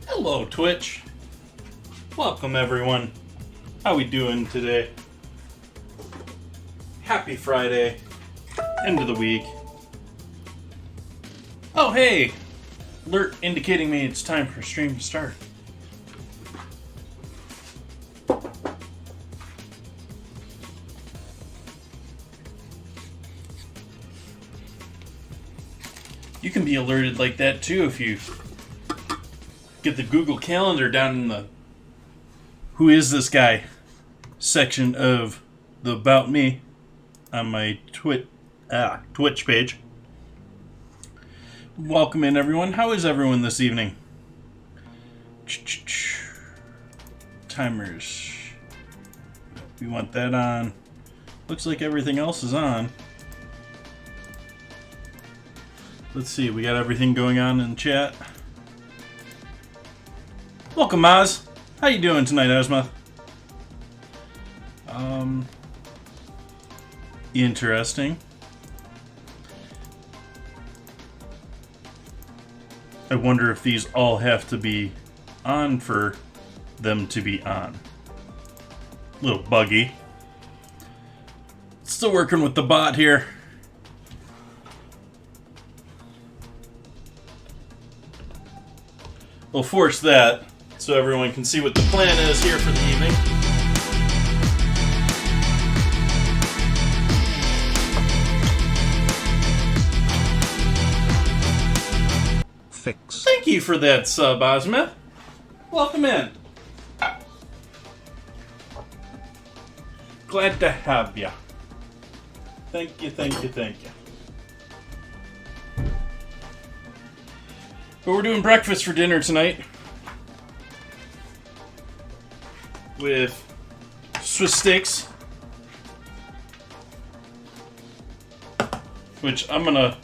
Hello, Twitch. Welcome, everyone. How we doing today? Happy Friday. End of the week. Oh, hey! Alert indicating me it's time for stream to start. You can be alerted like that too if you get the Google Calendar down in the "Who is this guy?" section of the About Me on my Twitch page. Welcome in, everyone. How is everyone this evening? Timers. We want that on. Looks like everything else is on. Let's see, we got everything going on in chat. Welcome, Maz. How you doing tonight, Ozma? Interesting. I wonder if these all have to be on for them to be on. A little buggy. Still working with the bot here. We'll force that so everyone can see what the plan is here for the evening. Fix. Thank you for that sub, Ozma. Welcome in. Glad to have ya. Thank you, thank you, thank you. But we're doing breakfast for dinner tonight with Swiss steaks, which I'm gonna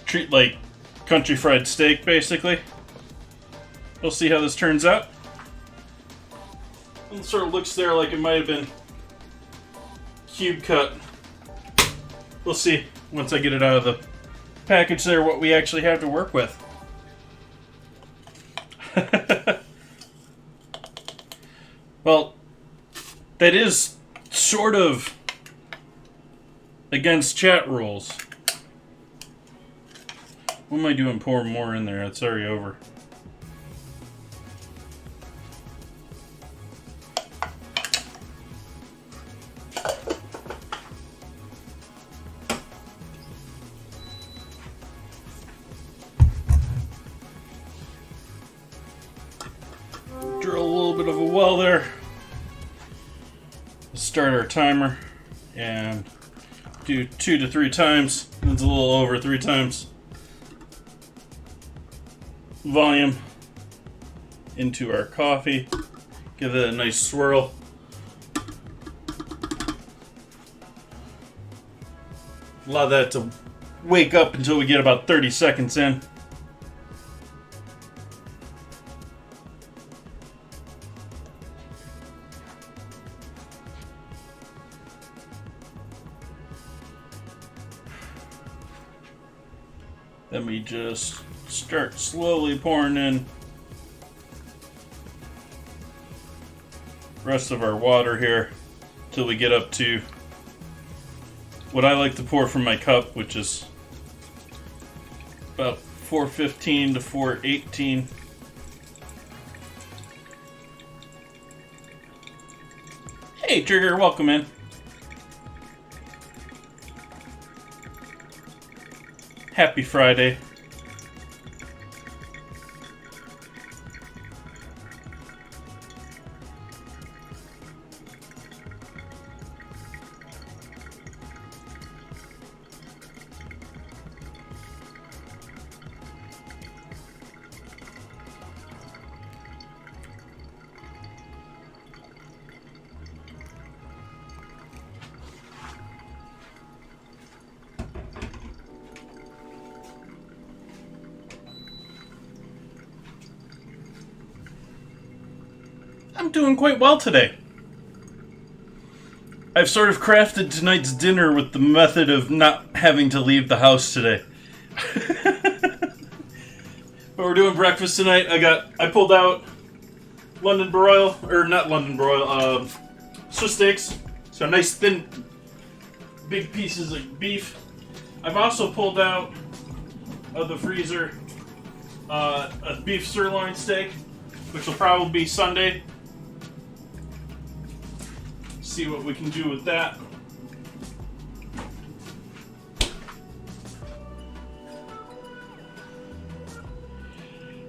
treat like country fried steak, basically. We'll see how this turns out. It sort of looks there like it might have been cube cut. We'll see once I get it out of the package there what we actually have to work with. Well, that is sort of against chat rules. What am I doing? Pour more in there. It's already over. Drill a little bit of a well there. Start our timer and do 2 to 3 times. It's a little over 3 times. Volume into our coffee. Give it a nice swirl. Allow that to wake up until we get about 30 seconds in. Then we just start slowly pouring in the rest of our water here till we get up to what I like to pour from my cup, which is about 415 to 418. Hey, Trigger, welcome in. Happy Friday. I'm doing quite well today. I've sort of crafted tonight's dinner with the method of not having to leave the house today. But we're doing breakfast tonight. I pulled out London broil, or not London broil, Swiss steaks. So nice thin, big pieces of beef. I've also pulled out of the freezer a beef sirloin steak, which will probably be Sunday. See what we can do with that.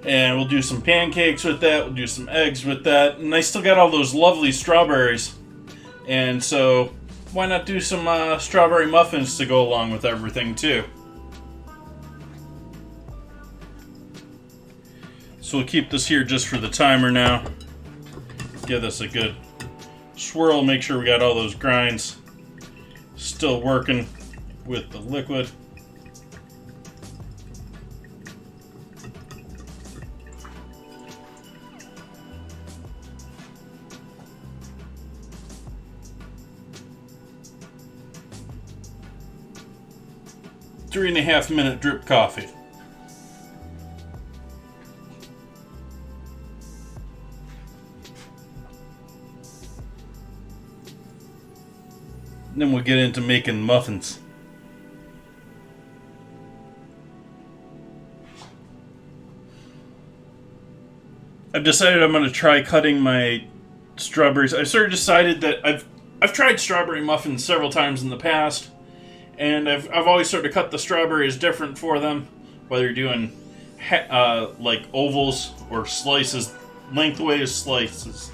And we'll do some pancakes with that. We'll do some eggs with that. And I still got all those lovely strawberries. And so, why not do some strawberry muffins to go along with everything, too? So we'll keep this here just for the timer now. Give this a good swirl. Make sure we got all those grinds still working with the liquid. Three-and-a-half-minute drip coffee. Then we'll get into making muffins. I've decided I'm going to try cutting my strawberries. I've sort of decided that I've tried strawberry muffins several times in the past. And I've always sort of cut the strawberries different for them, whether you're doing like ovals or slices, lengthways slices,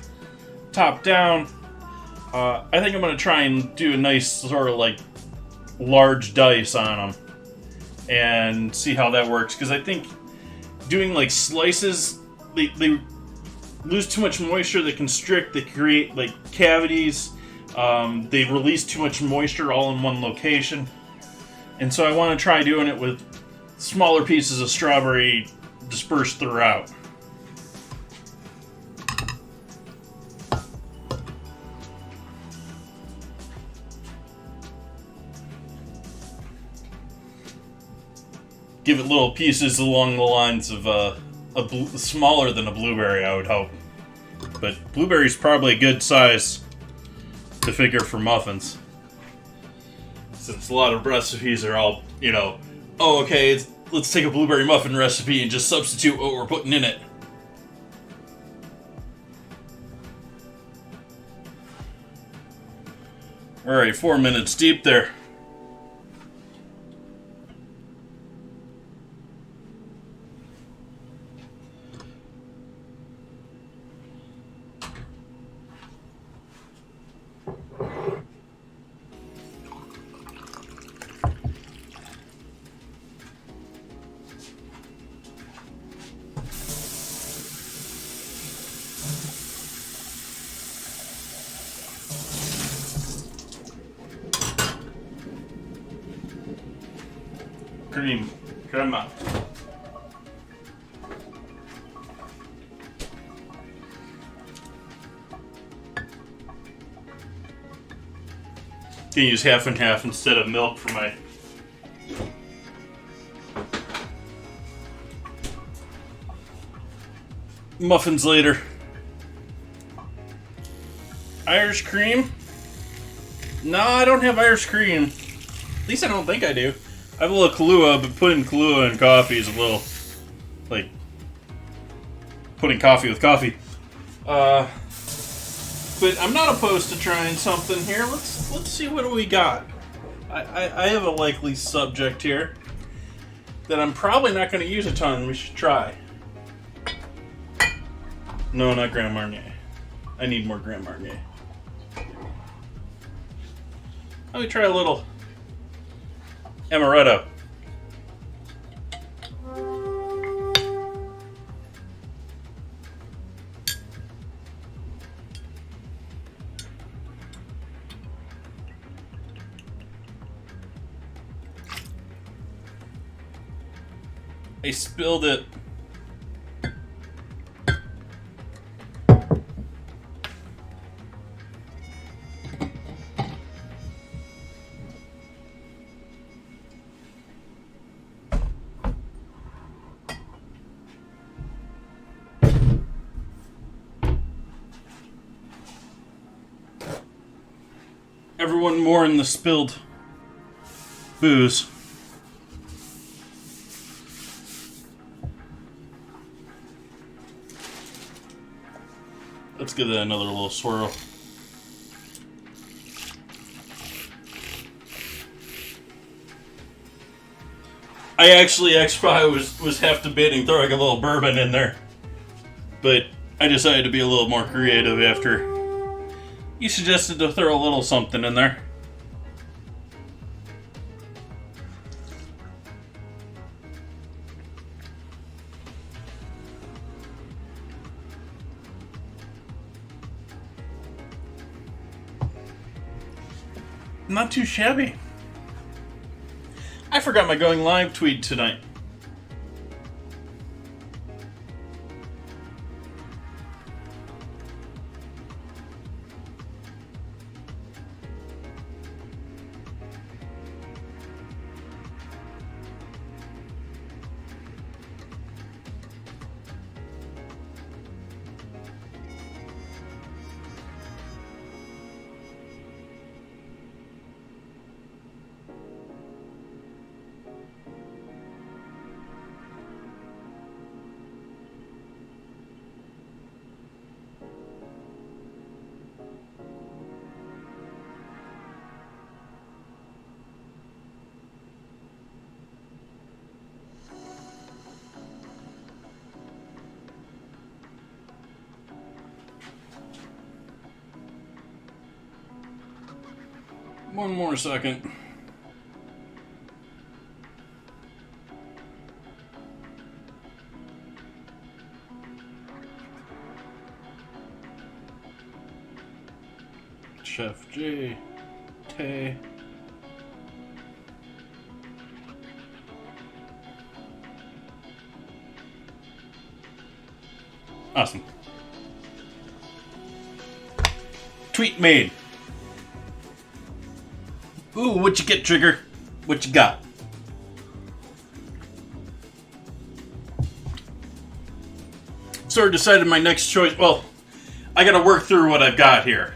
top down. I think I'm going to try and do a nice sort of like large dice on them and see how that works. Because I think doing like slices, they lose too much moisture, they constrict, they create like cavities. They release too much moisture all in one location. And so I want to try doing it with smaller pieces of strawberry dispersed throughout. Give it little pieces along the lines of smaller than a blueberry, I would hope. But blueberry's probably a good size to figure for muffins. Since a lot of recipes are all, oh, okay, let's take a blueberry muffin recipe and just substitute what we're putting in it. Alright, 4 minutes deep there. Crema. Can use half and half instead of milk for my muffins later. Irish cream? No, I don't have Irish cream. At least I don't think I do. I have a little Kahlua, but putting Kahlua in coffee is a little like putting coffee with coffee. But I'm not opposed to trying something here. Let's see what we got. I have a likely subject here that I'm probably not going to use a ton. We should try. No, not Grand Marnier. I need more Grand Marnier. Let me try a little amaretto. I spilled it. Everyone mourn the spilled booze. Let's give that another little swirl. I actually, was half debating throwing a little bourbon in there. But I decided to be a little more creative after you suggested to throw a little something in there. Not too shabby. I forgot my going live tweet tonight. One more second. Chef J. Tay. Awesome. Tweet made. Ooh, what you get, Trigger? What you got? Sort of decided my next choice. Well, I gotta work through what I've got here.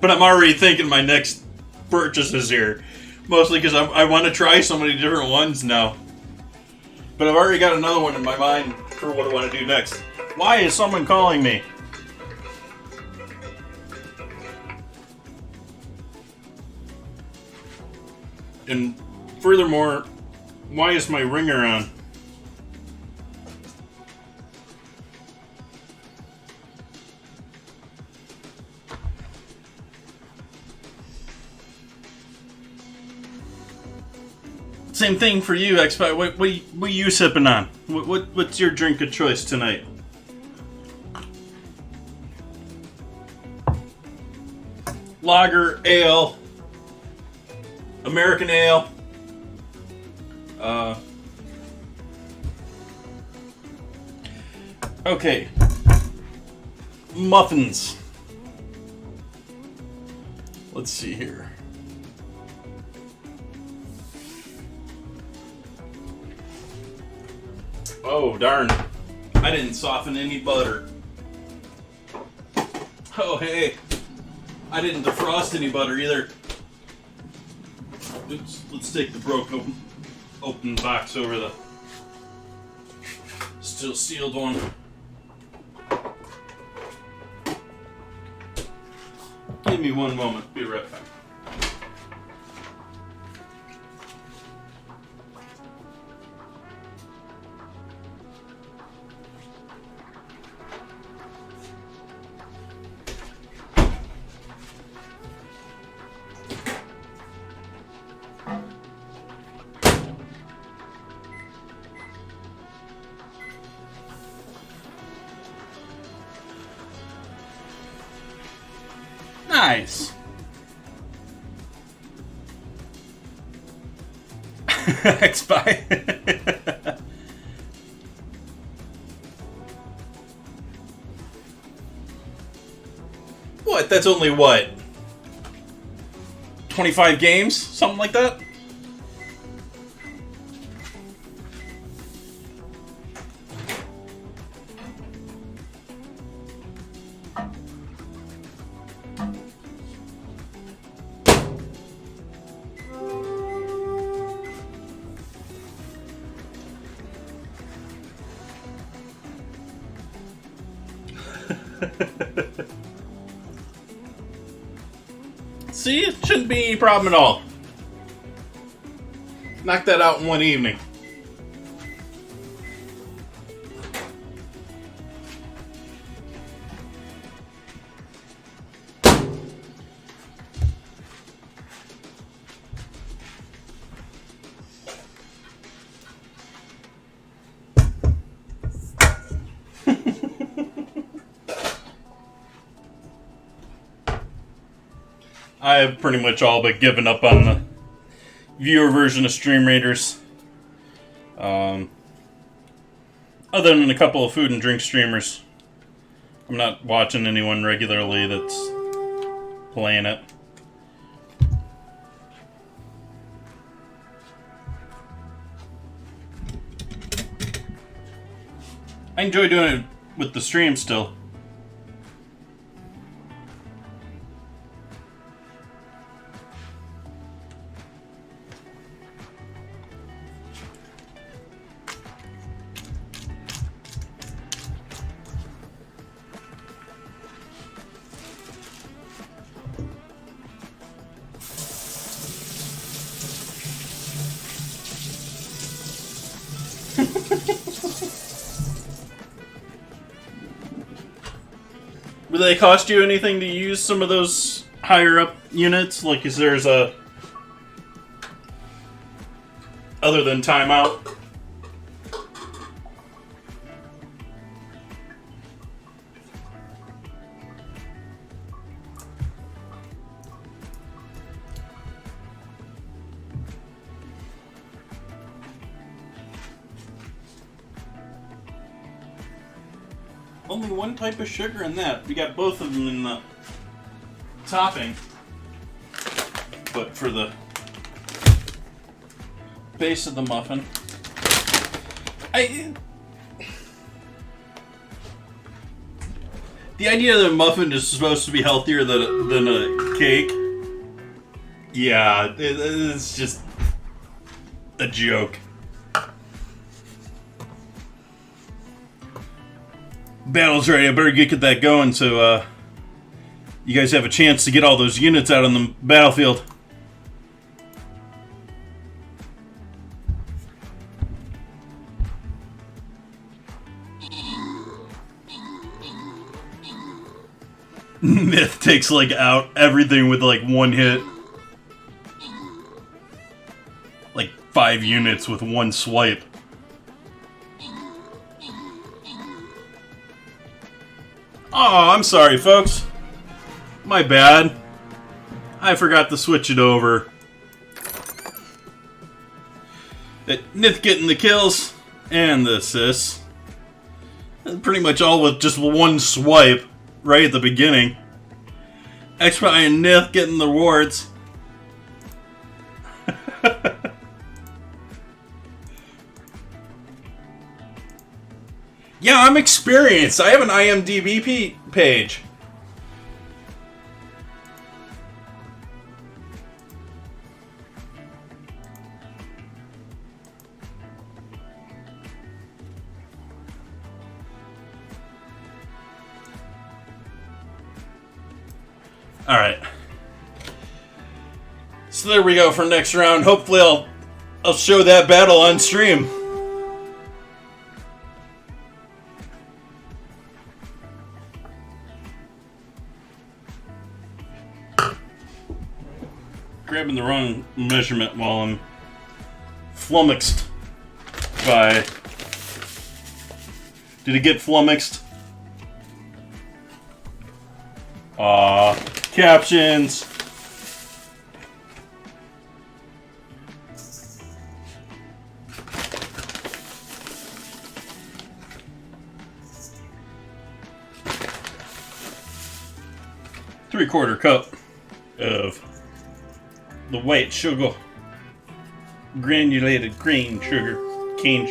But I'm already thinking my next purchases here. Mostly because I want to try so many different ones now. But I've already got another one in my mind for what I want to do next. Why is someone calling me? And furthermore, why is my ringer on? Same thing for you, X5. What are you sipping on? What's your drink of choice tonight? Lager, ale, American ale. Okay. Muffins. Let's see here. Oh, darn. I didn't soften any butter. Oh, hey. I didn't defrost any butter either. Oops, let's take the broken open box over the still sealed one. Give me one moment. Be right back. Nice. X-Spy. What? That's only what? 25 games? Something like that? See, it shouldn't be any problem at all. Knock that out in one evening. I have pretty much all but given up on the viewer version of Stream Raiders. Other than a couple of food and drink streamers. I'm not watching anyone regularly that's playing it. I enjoy doing it with the stream still. Will they cost you anything to use some of those higher up units? Like, is there's a... other than timeout? Only one type of sugar in that. We got both of them in the topping. But for the base of the muffin, the idea that a muffin is supposed to be healthier than a cake, yeah, it's just a joke. Battle's ready. I better get that going so you guys have a chance to get all those units out on the battlefield. Myth takes like out everything with like one hit. Like 5 units with one swipe. Oh, I'm sorry, folks. My bad. I forgot to switch it over. Nith getting the kills and the assists. Pretty much all with just one swipe right at the beginning. X-Spy and Nith getting the rewards. Yeah, I'm experienced. I have an IMDb page. All right. So there we go for next round. Hopefully I'll show that battle on stream. Grabbing the wrong measurement while I'm flummoxed by... Did it get flummoxed? Captions. Three-quarter cup of the white sugar, granulated cane sugar. Cane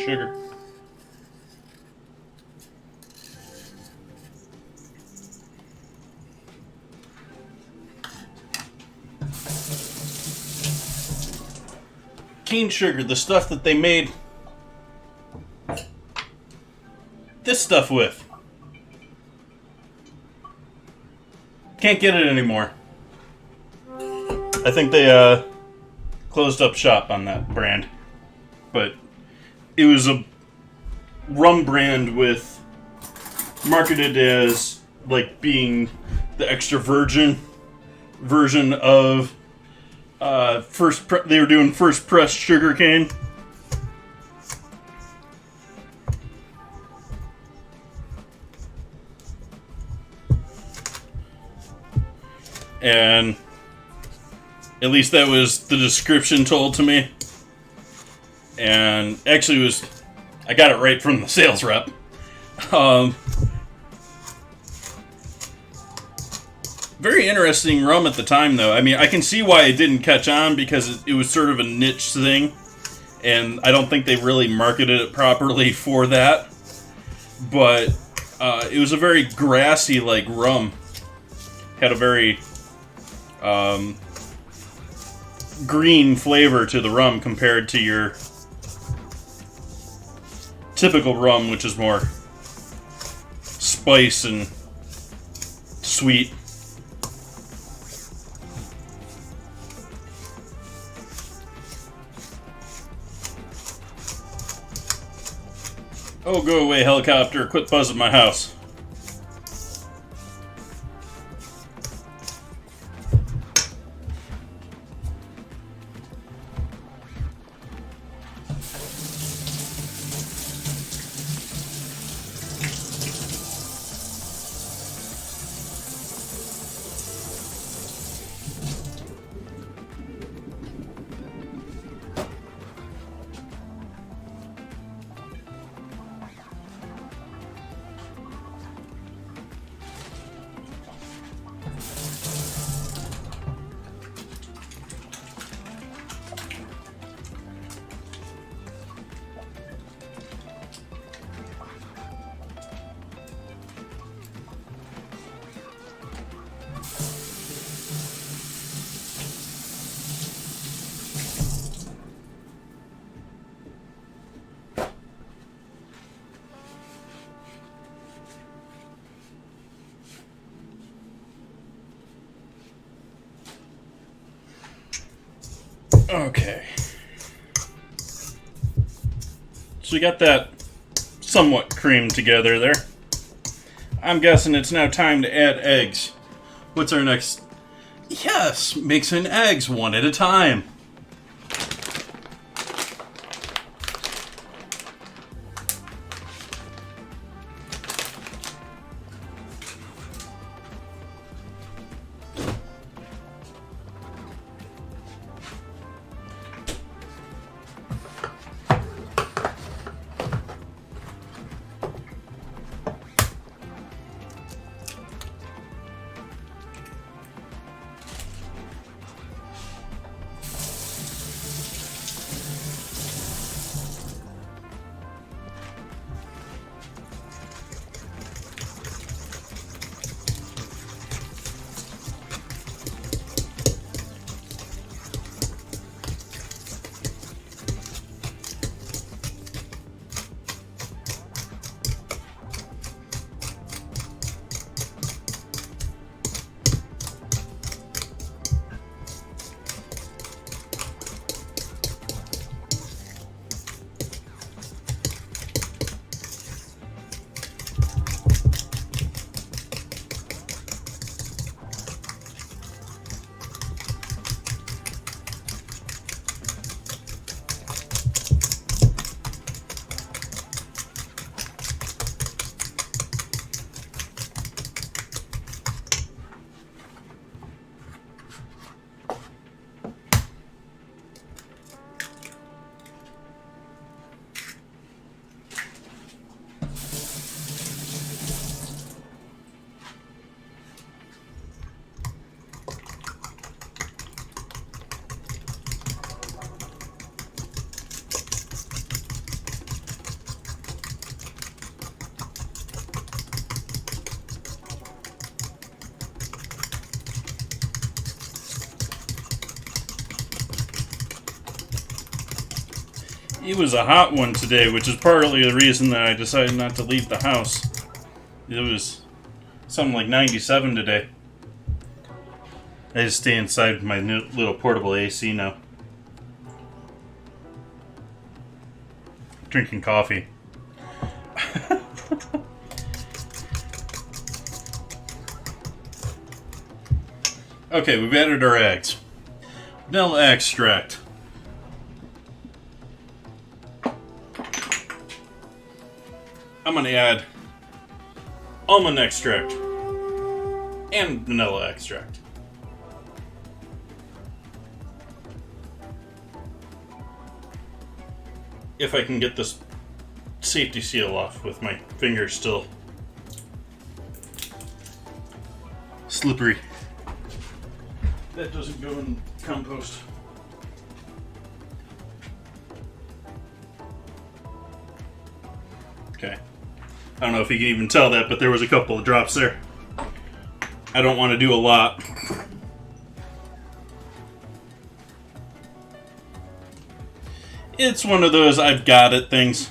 sugar, the stuff that they made this stuff with. Can't get it anymore. I think they closed up shop on that brand. But it was a rum brand with marketed as like being the extra virgin version of they were doing first pressed sugarcane. And at least that was the description told to me. And actually I got it right from the sales rep. Very interesting rum at the time, though. I mean, I can see why it didn't catch on, because it was sort of a niche thing. And I don't think they really marketed it properly for that. But it was a very grassy, like, rum. Had a very green flavor to the rum compared to your typical rum, which is more spice and sweet. Oh, go away, helicopter. Quit buzzing my house. Okay. So we got that somewhat creamed together there. I'm guessing it's now time to add eggs. What's our next? Yes, mixing eggs one at a time. It was a hot one today, which is partly the reason that I decided not to leave the house. It was something like 97 today. I just stay inside my new little portable AC now. Drinking coffee. Okay, we've added our eggs. Vanilla extract. I'm going to add almond extract and vanilla extract. If I can get this safety seal off with my fingers still slippery. That doesn't go in compost. Okay. I don't know if you can even tell that, but there was a couple of drops there. I don't want to do a lot. It's one of those I've got it things.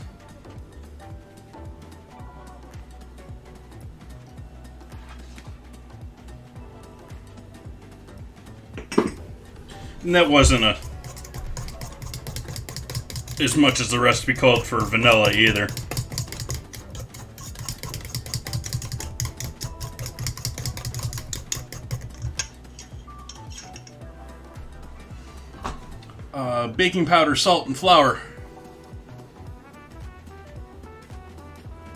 And that wasn't as much as the recipe called for vanilla either. Baking powder, salt, and flour.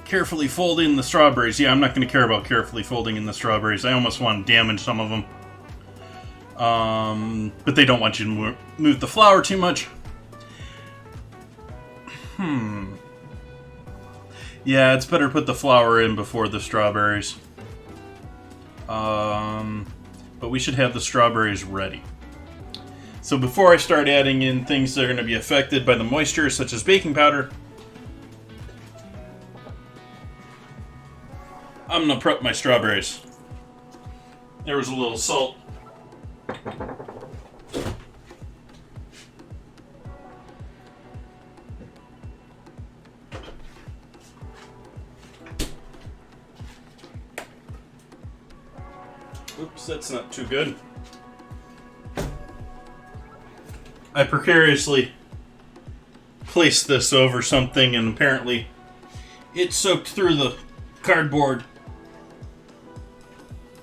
Carefully fold in the strawberries. Yeah, I'm not going to care about carefully folding in the strawberries. I almost want to damage some of them. But they don't want you to move the flour too much. Yeah, it's better to put the flour in before the strawberries. But we should have the strawberries ready. So before I start adding in things that are going to be affected by the moisture, such as baking powder, I'm going to prep my strawberries. There was a little salt. Oops, that's not too good. I precariously placed this over something and apparently it soaked through the cardboard.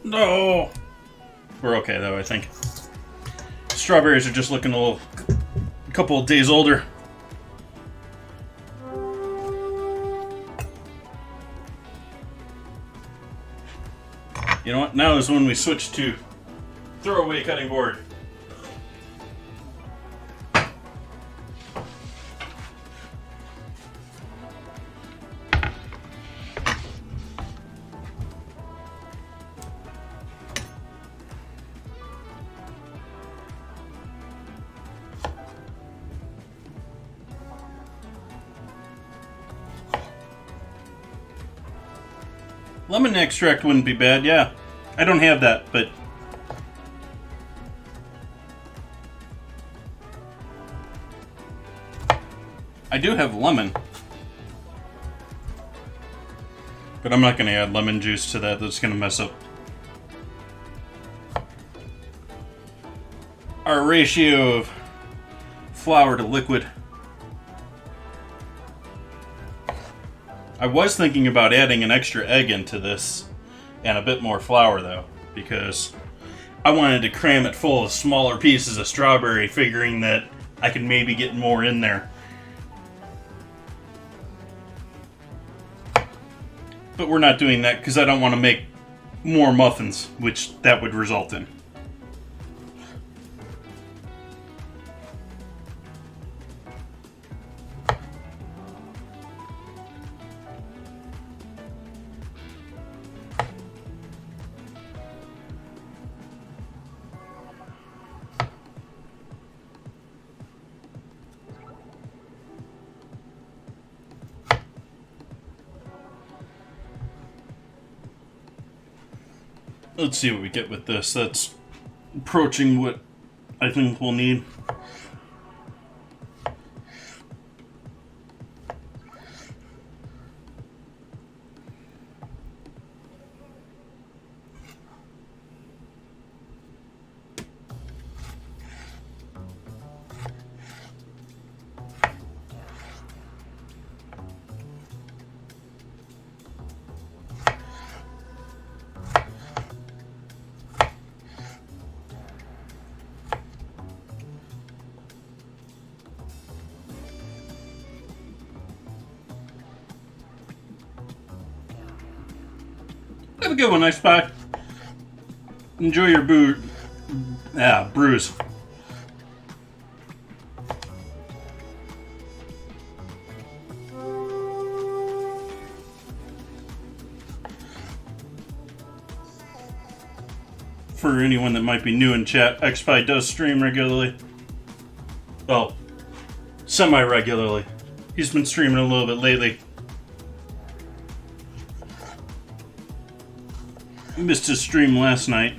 No! We're okay though, I think. Strawberries are just looking a couple of days older. You know what? Now is when we switch to throwaway cutting board. Lemon extract wouldn't be bad, yeah. I don't have that, but I do have lemon. But I'm not going to add lemon juice to that. That's going to mess up our ratio of flour to liquid. I was thinking about adding an extra egg into this and a bit more flour though, because I wanted to cram it full of smaller pieces of strawberry, figuring that I could maybe get more in there. But we're not doing that because I don't want to make more muffins, which that would result in. Let's see what we get with this. That's approaching what I think we'll need. Have a good one, Ice Pie. Enjoy your brews. For anyone that might be new in chat, XPie does stream regularly. Well, semi-regularly. He's been streaming a little bit lately. Missed his stream last night.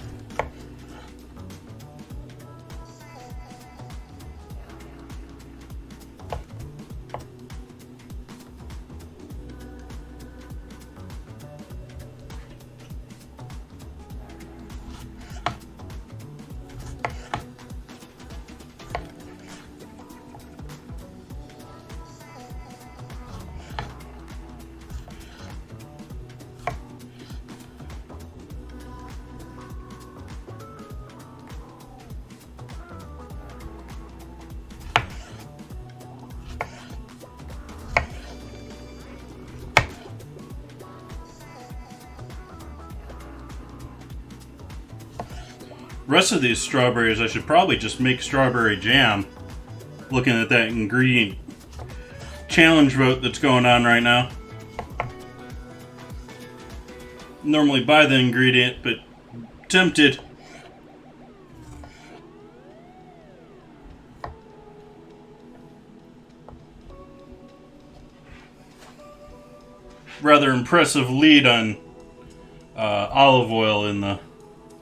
Rest of these strawberries, I should probably just make strawberry jam. Looking at that ingredient challenge vote that's going on right now. Normally buy the ingredient, but tempted. Rather impressive lead on olive oil in the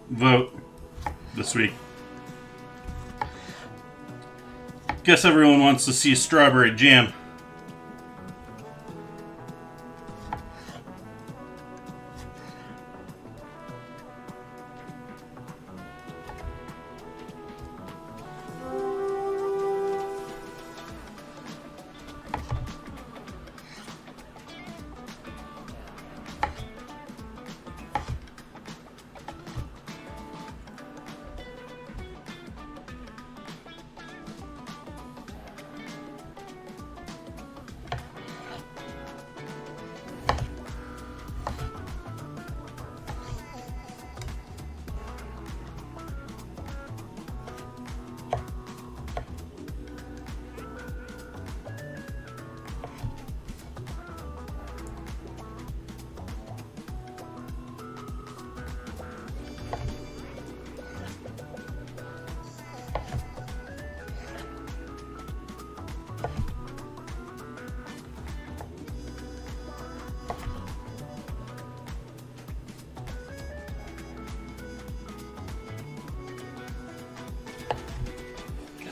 vote this week. Guess everyone wants to see strawberry jam.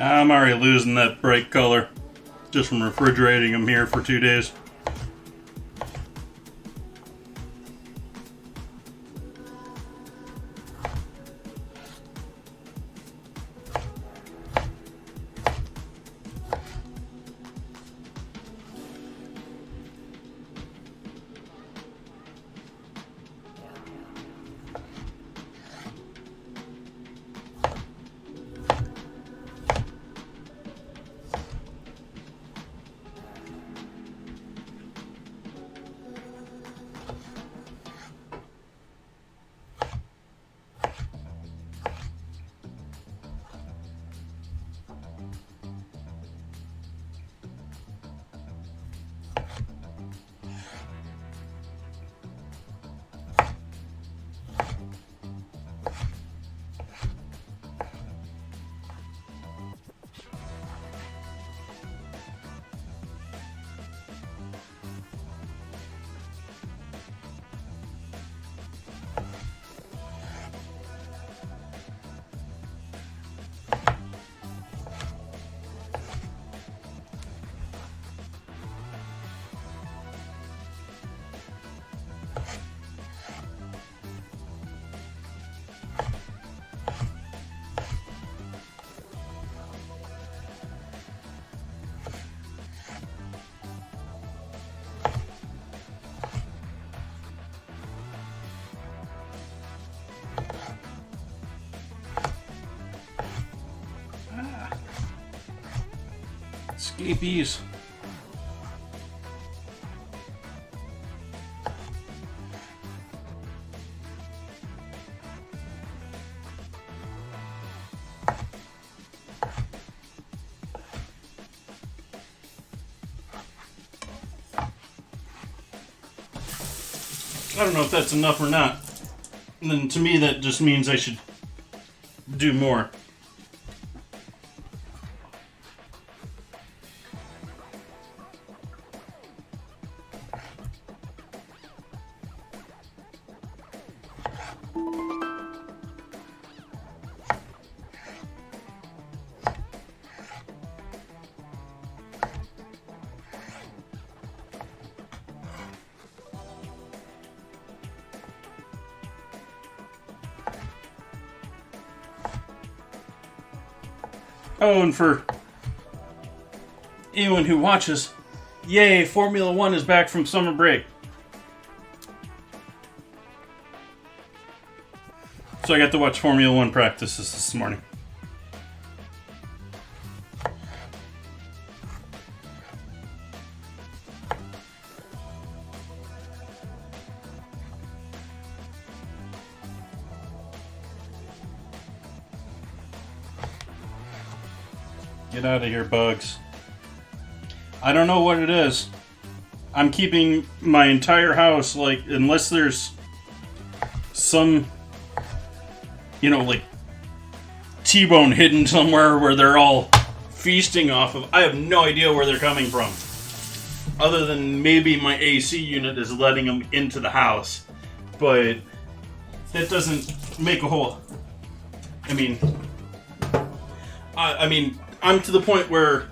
I'm already losing that bright color just from refrigerating them here for 2 days. Escapees. I don't know if that's enough or not. And then to me, that just means I should do more. Oh, and for anyone who watches, yay, Formula One is back from summer break. So I got to watch Formula One practices this morning. Get out of here, bugs. I don't know what it is. I'm keeping my entire house, like, unless there's some, like T-bone hidden somewhere where they're all feasting off of. I have no idea where they're coming from. Other than maybe my AC unit is letting them into the house. But that doesn't make a whole... I mean, I'm to the point where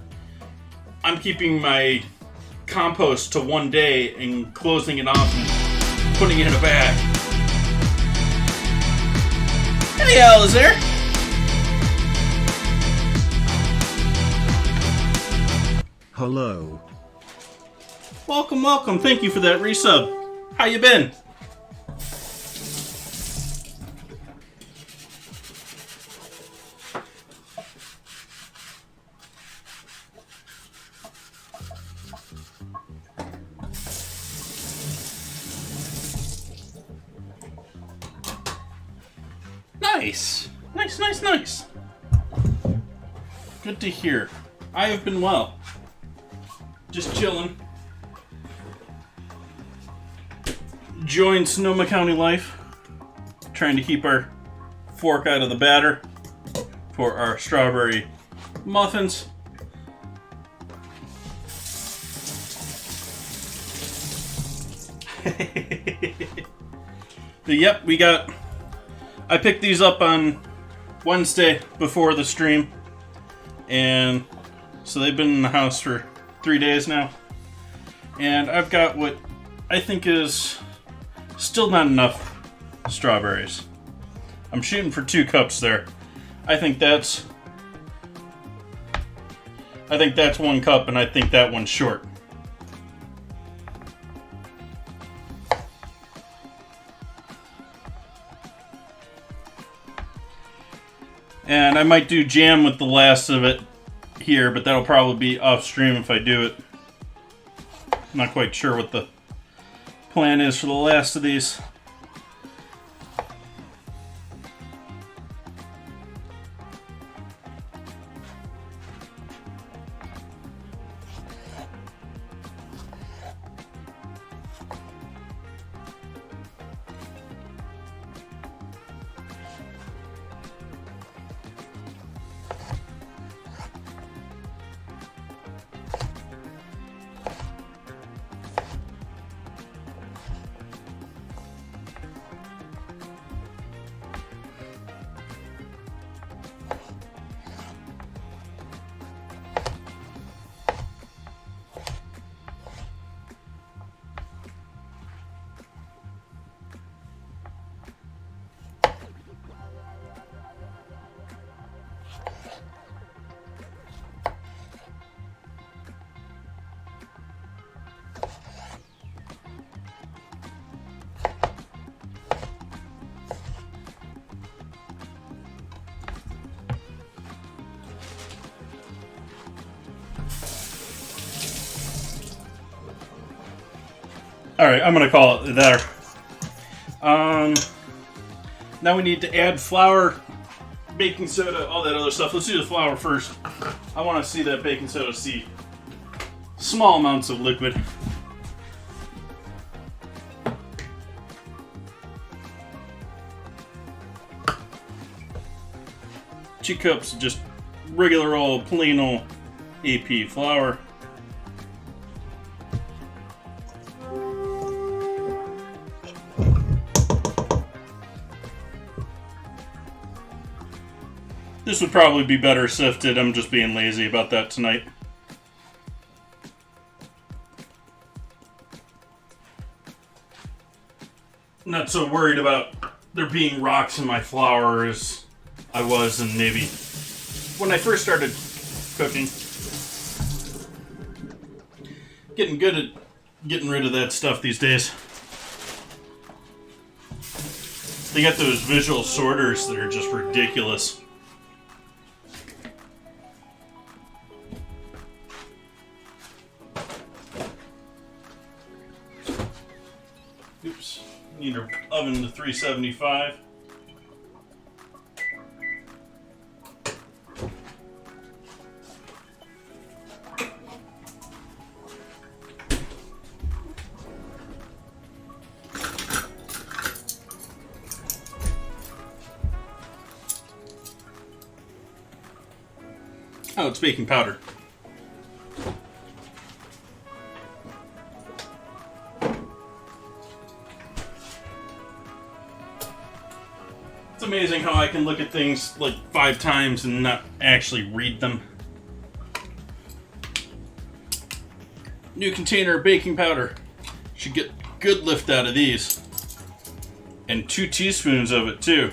I'm keeping my compost to one day and closing it off and putting it in a bag. Hey, Al, is there? Hello. Welcome, welcome. Thank you for that resub. How you been? Nice. Nice. Good to hear. I have been well. Just chilling. Enjoying Sonoma County life. Trying to keep our fork out of the batter for our strawberry muffins. Yep, I picked these up on Wednesday before the stream, and so they've been in the house for 3 days now, and I've got what I think is still not enough strawberries. I'm shooting for 2 cups there. I think that's 1 cup, and I think that one's short. And I might do jam with the last of it here, but that'll probably be off stream if I do it. I'm not quite sure what the plan is for the last of these. Alright, I'm gonna call it there. Now we need to add flour, baking soda, all that other stuff. Let's do the flour first. I want to see that baking soda see small amounts of liquid. 2 cups of just regular old plain old AP flour. This would probably be better sifted. I'm just being lazy about that tonight. Not so worried about there being rocks in my flour as I was in maybe when I first started cooking. Getting good at getting rid of that stuff these days. They got those visual sorters that are just ridiculous. Oops. Need our oven to 375. Oh, it's baking powder. It's amazing how I can look at things like 5 times and not actually read them. New container of baking powder. Should get good lift out of these. And 2 teaspoons of it too.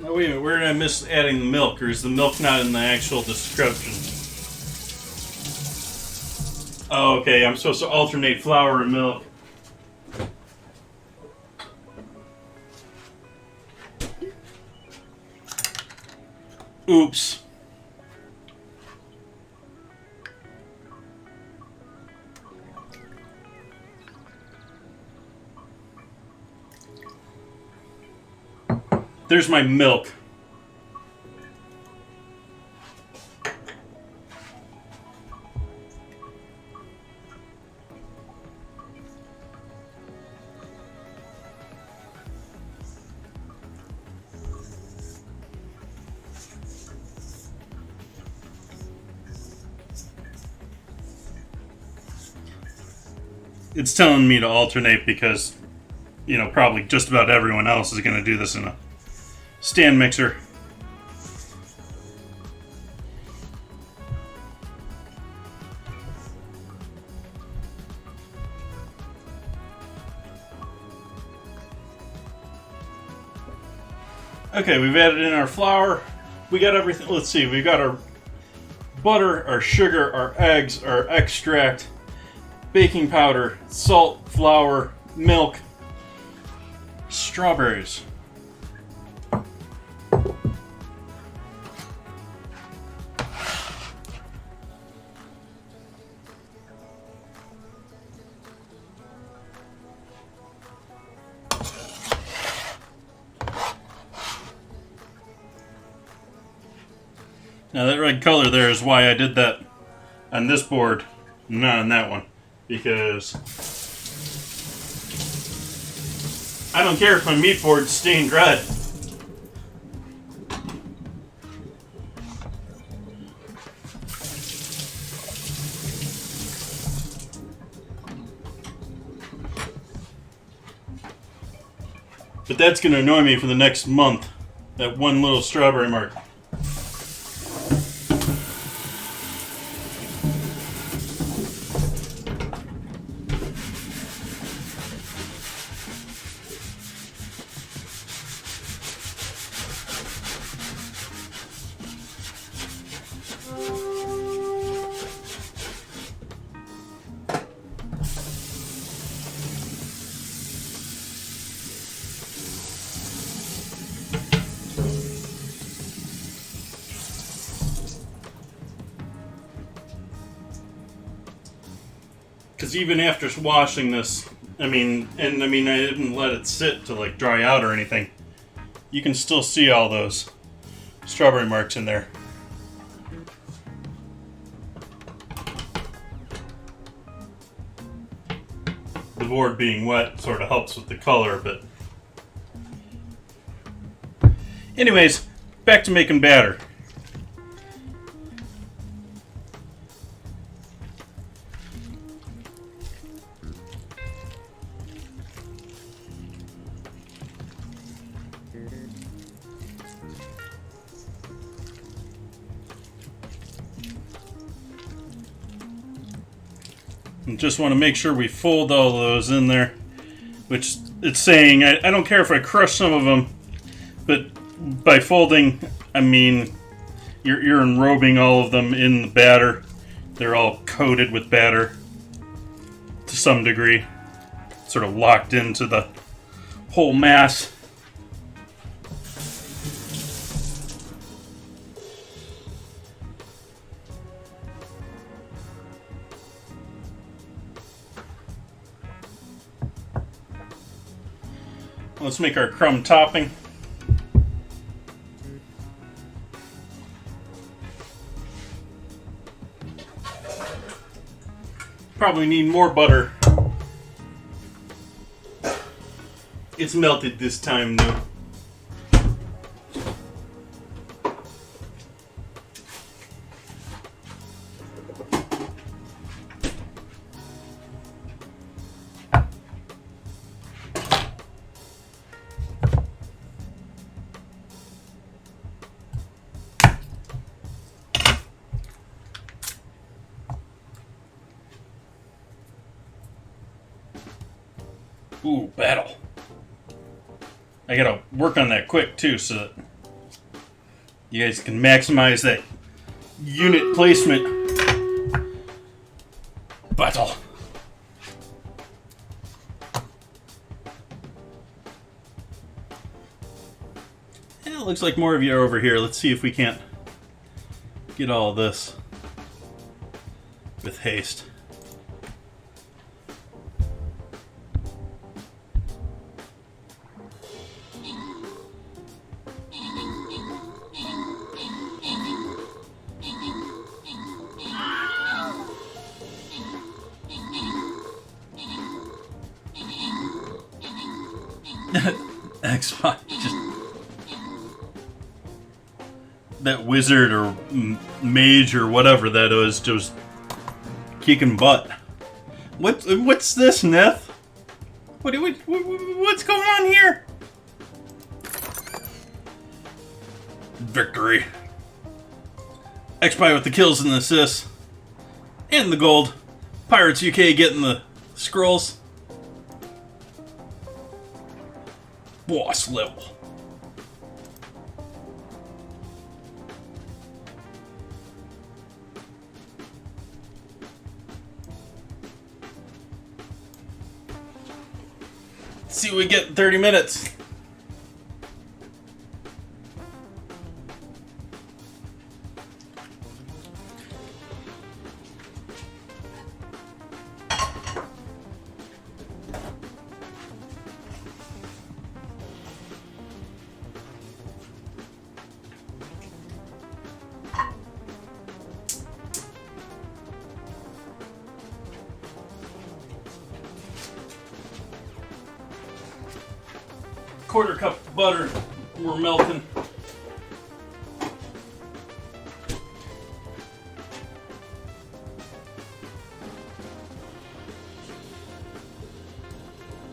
Oh, wait a minute, where did I miss adding the milk? Or is the milk not in the actual description? Oh, okay, I'm supposed to alternate flour and milk. Oops. There's my milk. It's telling me to alternate because, you know, probably just about everyone else is going to do this in a stand mixer. Okay, we've added in our flour. We got everything. Let's see. We got our butter, our sugar, our eggs, our extract, baking powder, salt, flour, milk, strawberries. Now that red color there is why I did that on this board, not on that one. Because I don't care if my meat board's stained red. But that's going to annoy me for the next month. That one little strawberry mark. Because even after washing this, I didn't let it sit to like dry out or anything. You can still see all those strawberry marks in there. The board being wet sort of helps with the color, but anyways, back to making batter. And just want to make sure we fold all those in there, which it's saying, I don't care if I crush some of them, but by folding, I mean you're enrobing all of them in the batter. They're all coated with batter to some degree, sort of locked into the whole mass. Let's make our crumb topping. Probably need more butter. It's melted this time though. Ooh, battle. I gotta work on that quick too so that you guys can maximize that unit placement. Battle. Yeah, it looks like more of you are over here. Let's see if we can't get all of this with haste. Xbox, just that wizard or mage or whatever that was just kicking butt. What's this, Neth? What's going on here? Victory. X-Spy with the kills and the assists and the gold. Pirates UK getting the scrolls. Boss level. Let's see what we get in 30 minutes. Quarter cup of butter we're melting.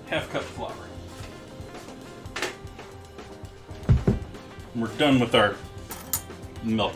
Half cup flour. We're done with our milk.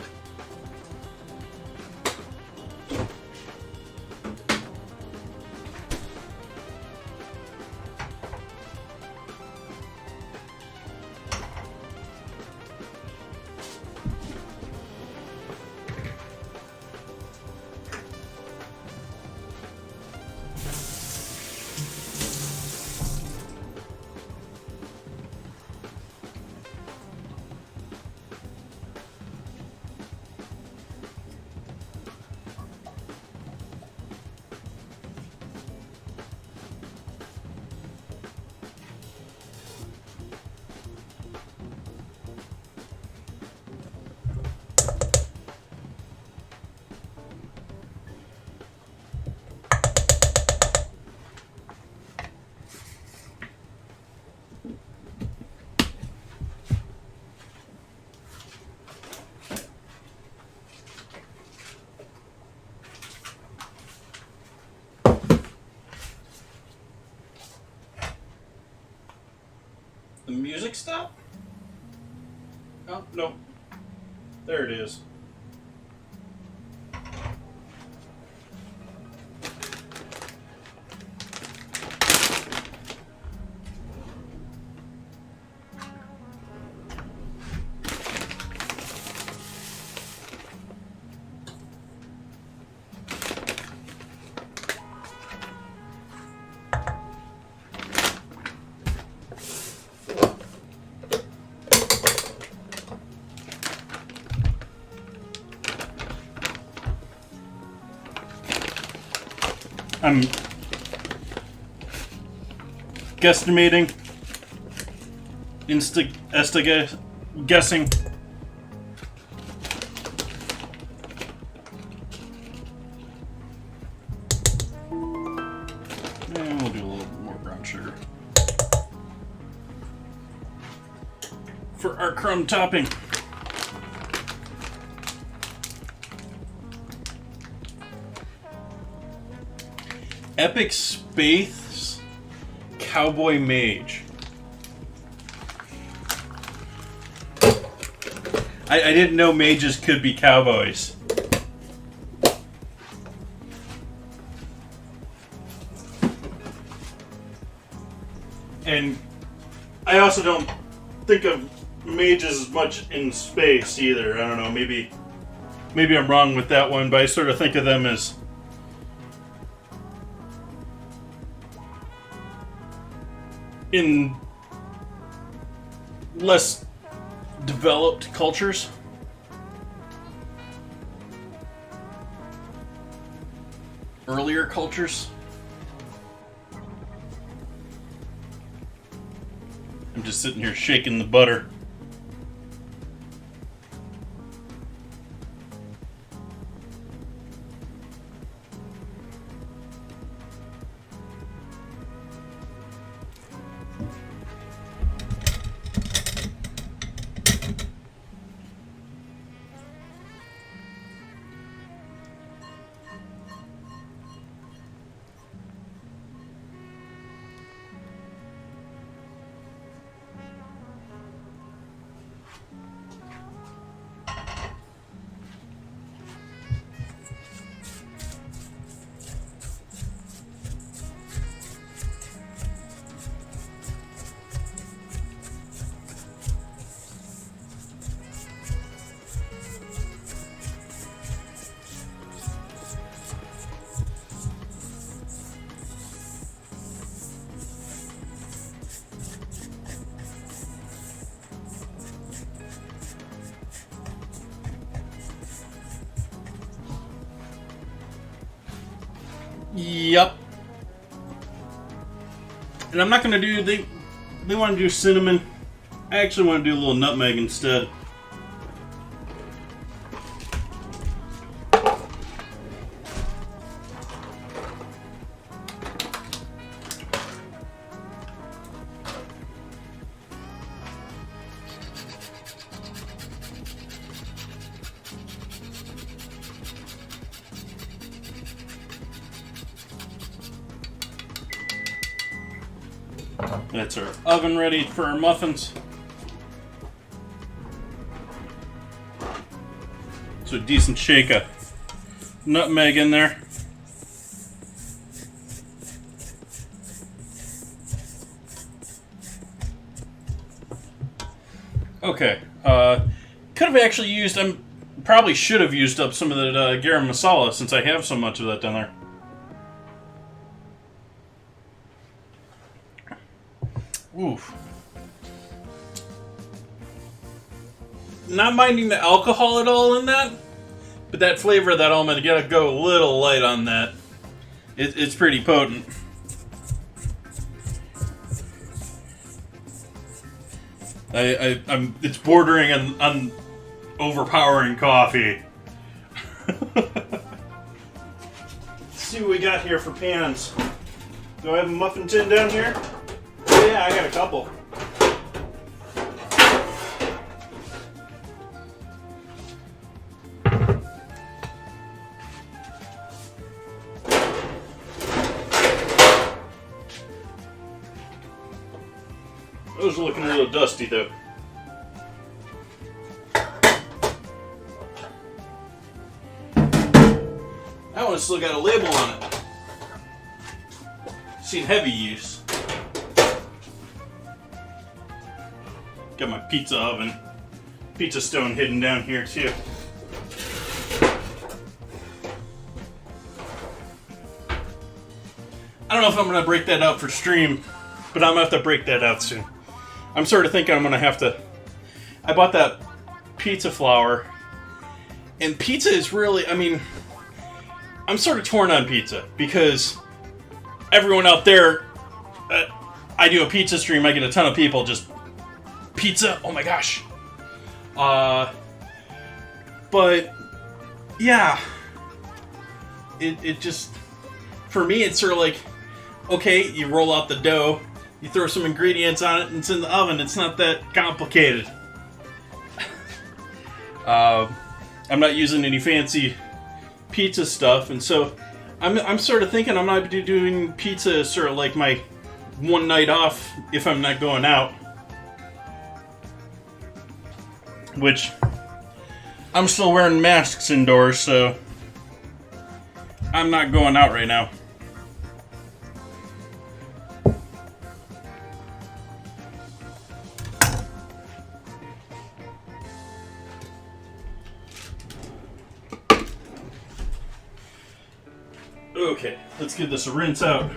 The music stop? Oh, no. There it is. I'm guesstimating, guessing. And we'll do a little more brown sugar for our crumb topping. Epic Space Cowboy Mage. I didn't know mages could be cowboys. And I also don't think of mages as much in space either. I don't know, maybe I'm wrong with that one, but I sort of think of them as in less developed cultures. Earlier cultures. I'm just sitting here shaking the butter. Yep. And I'm not going to do, they want to do cinnamon. I actually want to do a little nutmeg instead. That's our oven ready for our muffins. So a decent shake of nutmeg in there. Okay. Could have actually used... probably should have used up some of the garam masala since I have so much of that down there. Oof. Not minding the alcohol at all in that, but that flavor of that almond, you gotta go a little light on that. It's pretty potent. It's bordering on overpowering coffee. Let's see what we got here for pans. Do I have a muffin tin down here? Oh, yeah, I got a couple. Those are looking a little dusty though. That one's still got a label on it. Seen heavy use. Got my pizza oven, pizza stone hidden down here too. I don't know if I'm gonna break that out for stream, but I'm gonna have to break that out soon. I'm sort of thinking I'm gonna have to. I bought that pizza flour, and pizza is really, I mean, I'm sort of torn on pizza because everyone out there, I do a pizza stream, I get a ton of people just, pizza, oh my gosh. But, yeah, it just, for me, it's sort of like, okay, you roll out the dough, you throw some ingredients on it, and it's in the oven. It's not that complicated. I'm not using any fancy pizza stuff, and so I'm sort of thinking I'm not doing pizza as sort of like my one night off if I'm not going out. Which, I'm still wearing masks indoors, so I'm not going out right now. Okay, let's give this a rinse out.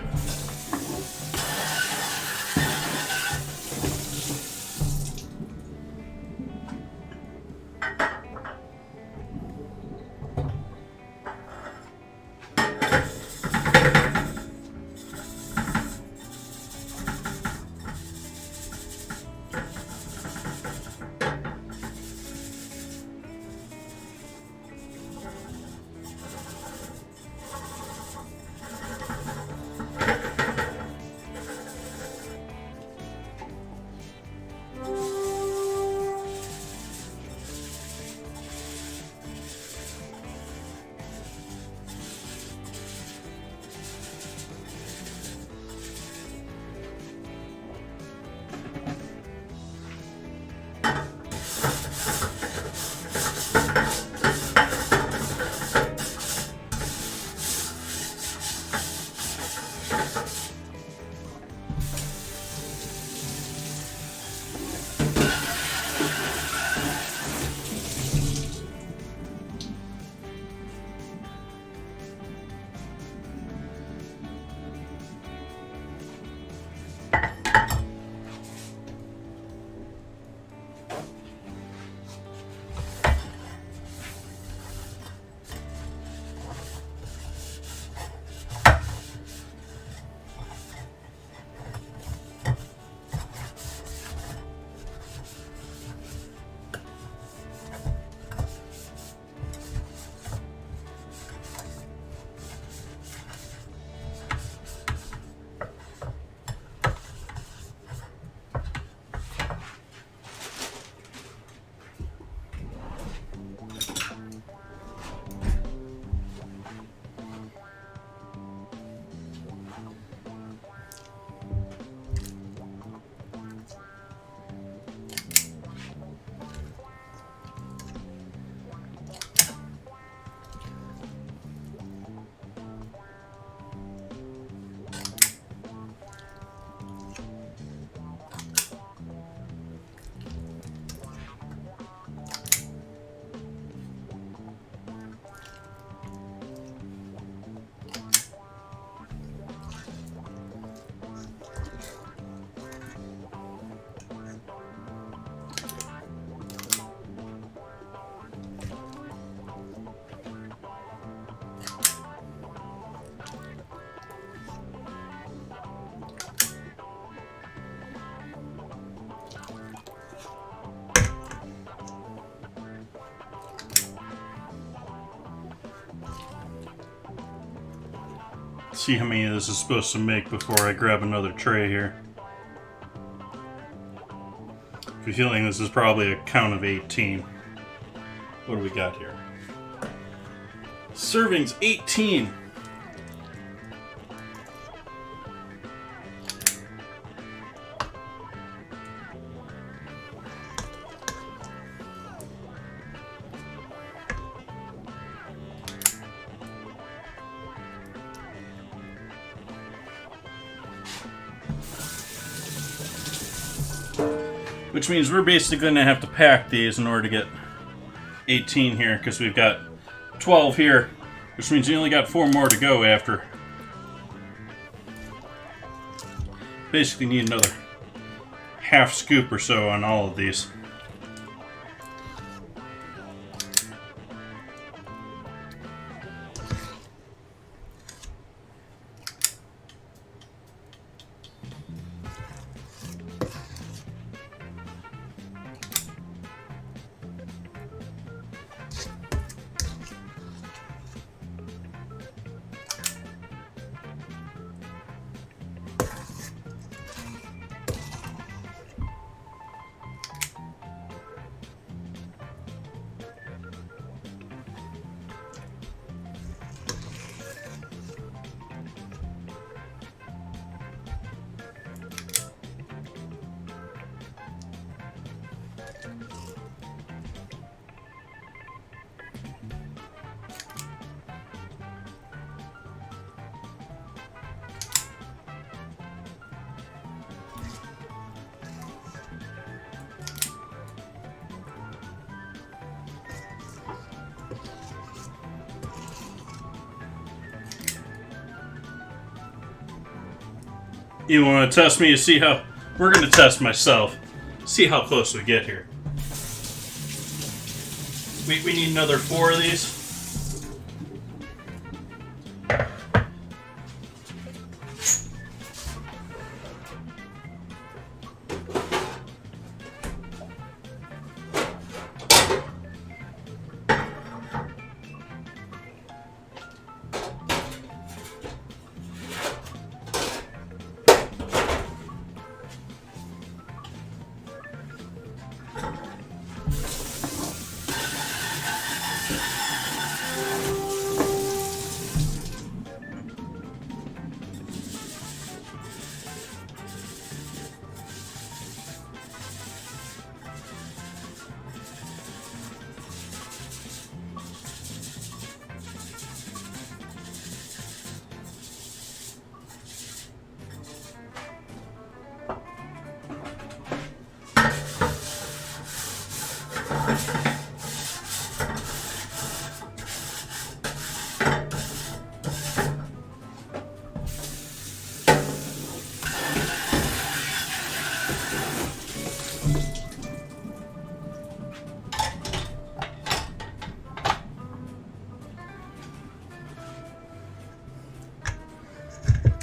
See how many this is supposed to make before I grab another tray here. I have a feeling this is probably a count of 18. What do we got here? Servings 18. Which means we're basically going to have to pack these in order to get 18 here, because we've got 12 here, which means you only got 4 more to go after. Basically need another half scoop or so on all of these. You want to test me to see how... We're going to test myself. See how close we get here. We need another 4 of these.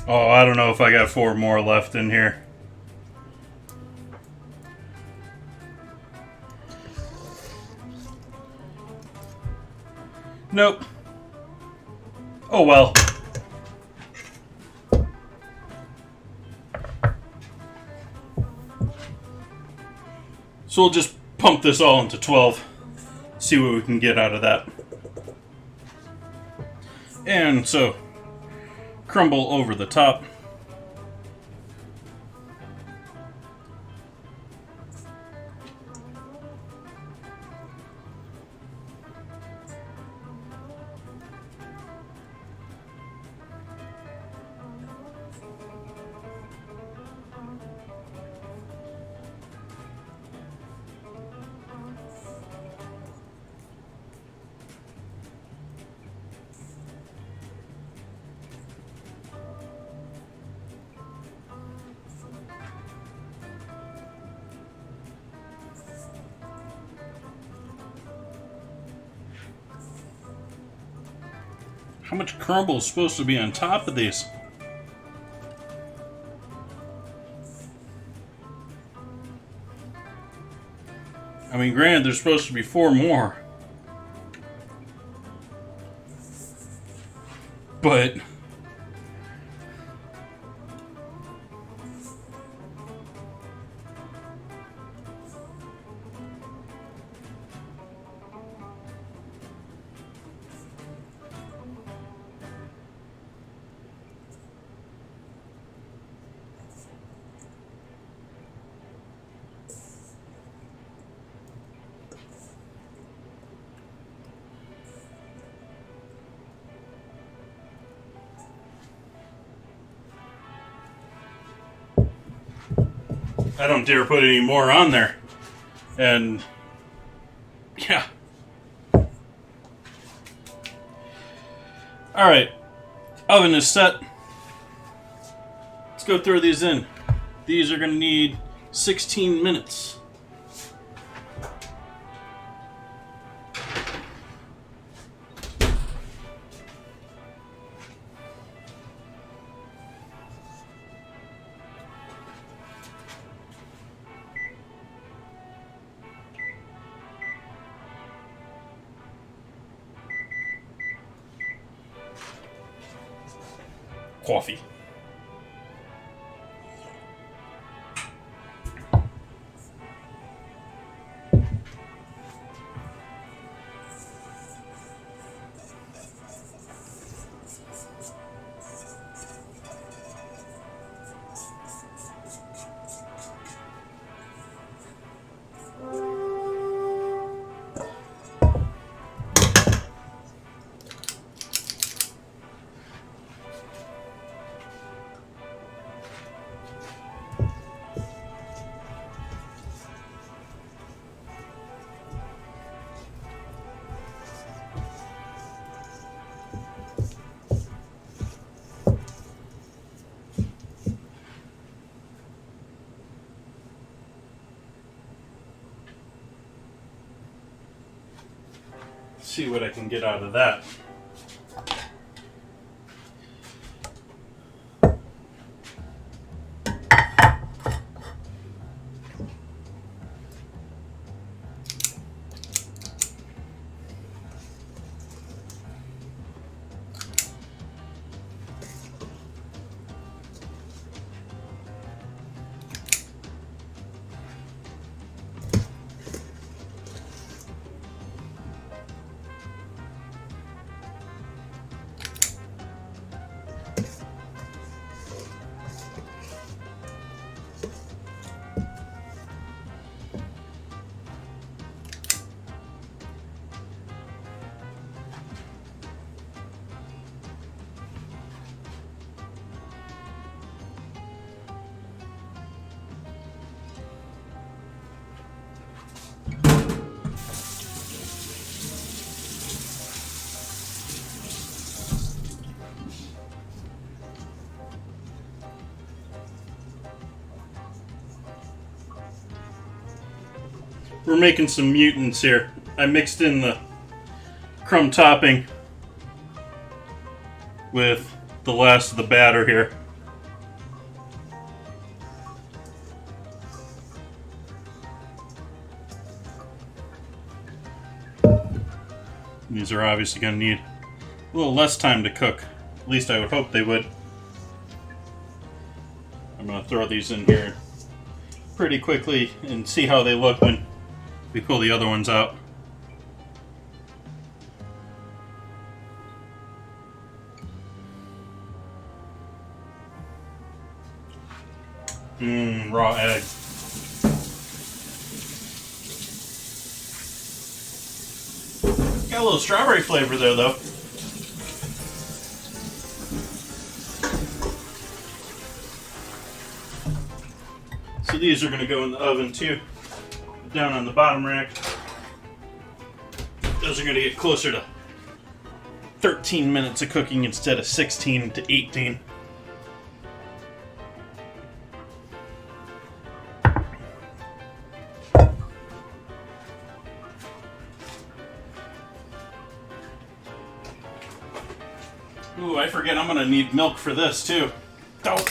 Oh, I don't know if I got 4 more left in here. Nope. Oh well. So we'll just pump this all into 12. See what we can get out of that. And so, crumble over the top. How much crumble is supposed to be on top of these? I mean, granted, there's supposed to be 4 more. But I don't dare put any more on there. And yeah. Alright. Oven is set. Let's go throw these in. These are going to need 16 minutes. Coffee. See what I can get out of that. We're making some mutants here. I mixed in the crumb topping with the last of the batter here. These are obviously going to need a little less time to cook. At least I would hope they would. I'm going to throw these in here pretty quickly and see how they look when we pull the other ones out. Raw egg. Got a little strawberry flavor there, though. So these are going to go in the oven too, down on the bottom rack. Those are going to get closer to 13 minutes of cooking instead of 16 to 18. Ooh, I forget I'm going to need milk for this too. Oh.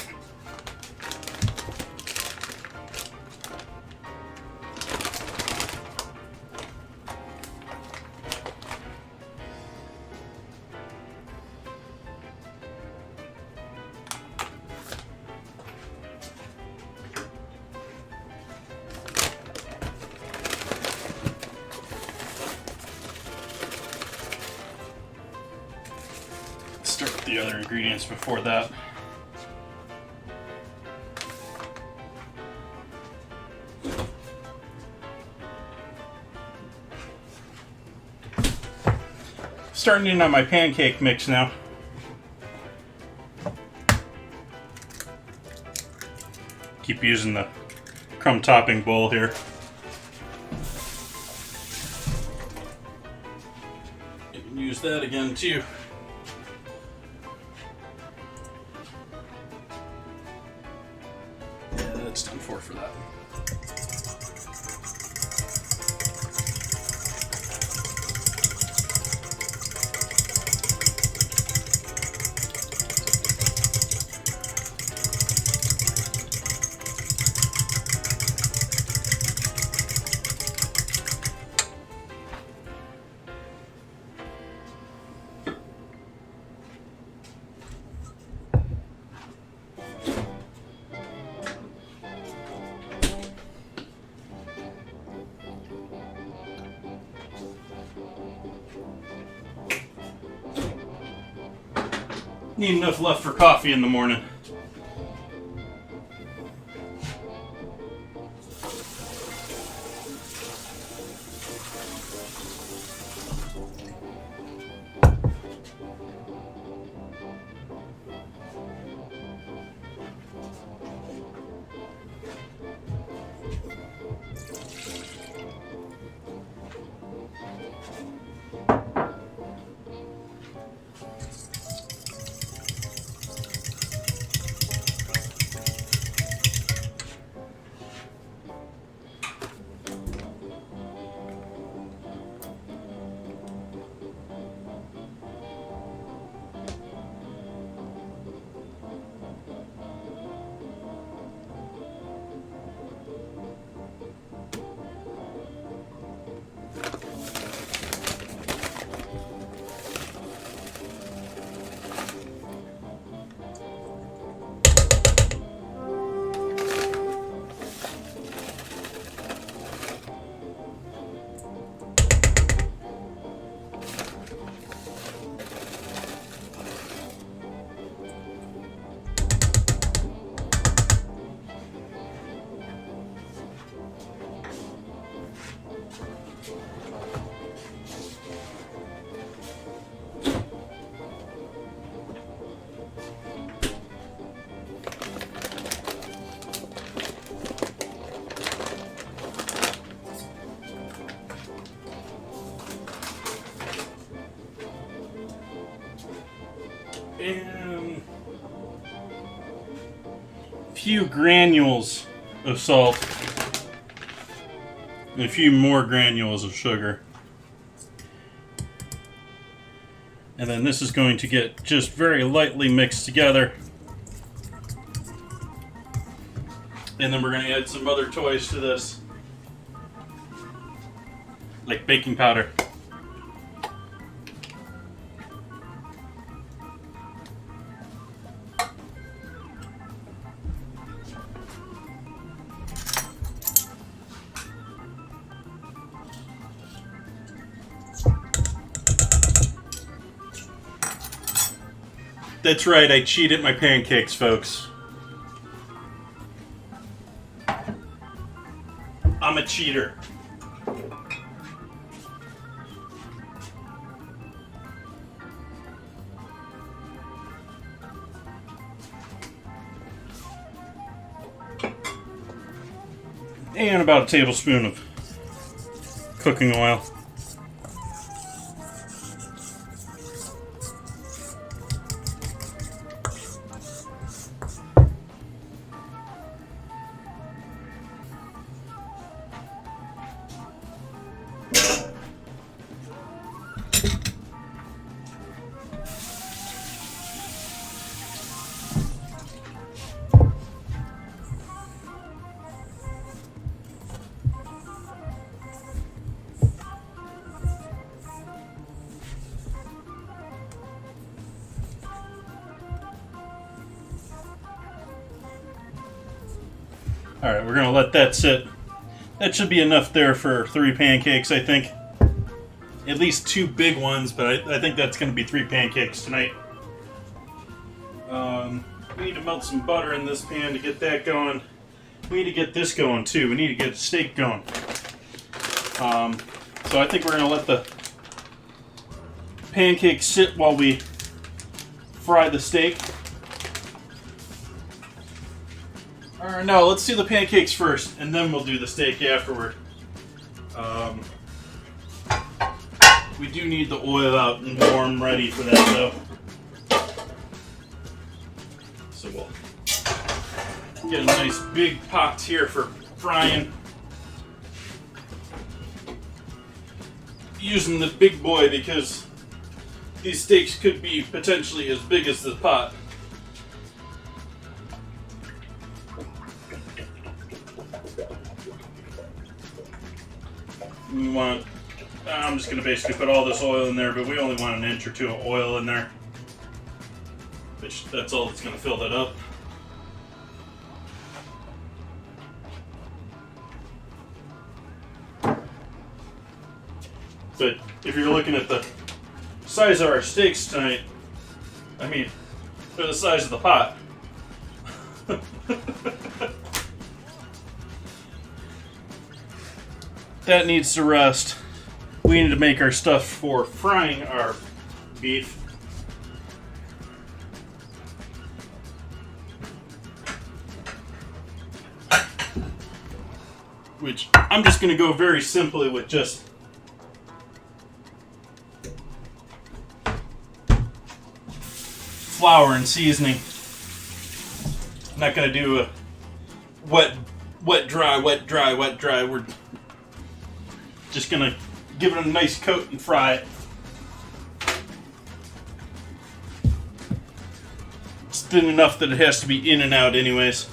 Start with the other ingredients before that. Starting in on my pancake mix now. Keep using the crumb topping bowl here. You can use that again too. Yeah, that's done for that. Need enough left for coffee in the morning. And a few granules of salt. And a few more granules of sugar. And then this is going to get just very lightly mixed together. And then we're going to add some other toys to this, like baking powder. That's right, I cheated my pancakes, folks. I'm a cheater. And about a tablespoon of cooking oil. Alright, we're going to let that sit. That should be enough there for 3 pancakes, I think. At least 2 big ones, but I think that's going to be 3 pancakes tonight. We need to melt some butter in this pan to get that going. We need to get this going too. We need to get the steak going. So I think we're going to let the pancakes sit while we fry the steak. Alright, no, let's do the pancakes first, and then we'll do the steak afterward. We do need the oil out and warm ready for that, though. So we'll get a nice big pot here for frying. Using the big boy because these steaks could be potentially as big as the pot. We want, I'm just going to basically put all this oil in there, but we only want an inch or two of oil in there. Which, that's all that's going to fill that up. But if you're looking at the size of our steaks tonight, I mean, they're the size of the pot. That needs to rest. We need to make our stuff for frying our beef. Which I'm just going to go very simply with just flour and seasoning. I'm not going to do a wet, dry, wet, dry, wet, dry. We're just going to give it a nice coat and fry it. It's thin enough that it has to be in and out anyways.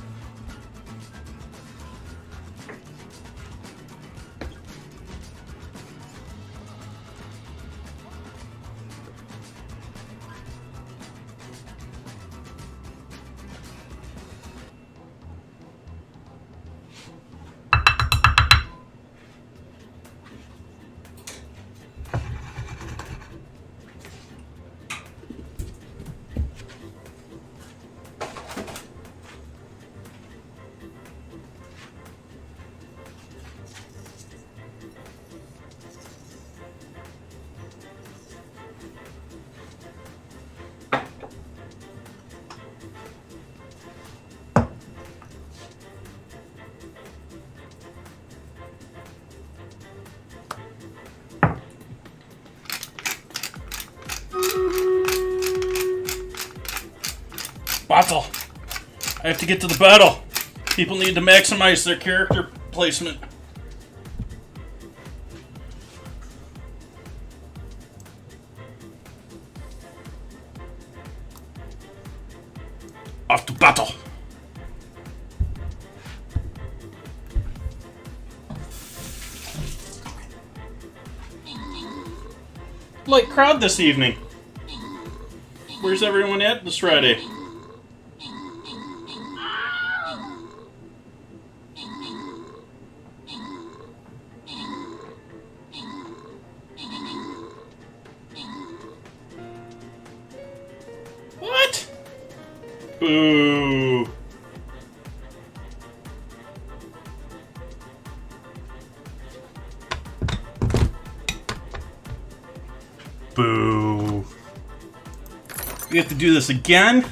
Battle. I have to get to the battle. People need to maximize their character placement. Off to battle. Light crowd this evening. Where's everyone at this Friday? What? Boo. Boo. We have to do this again?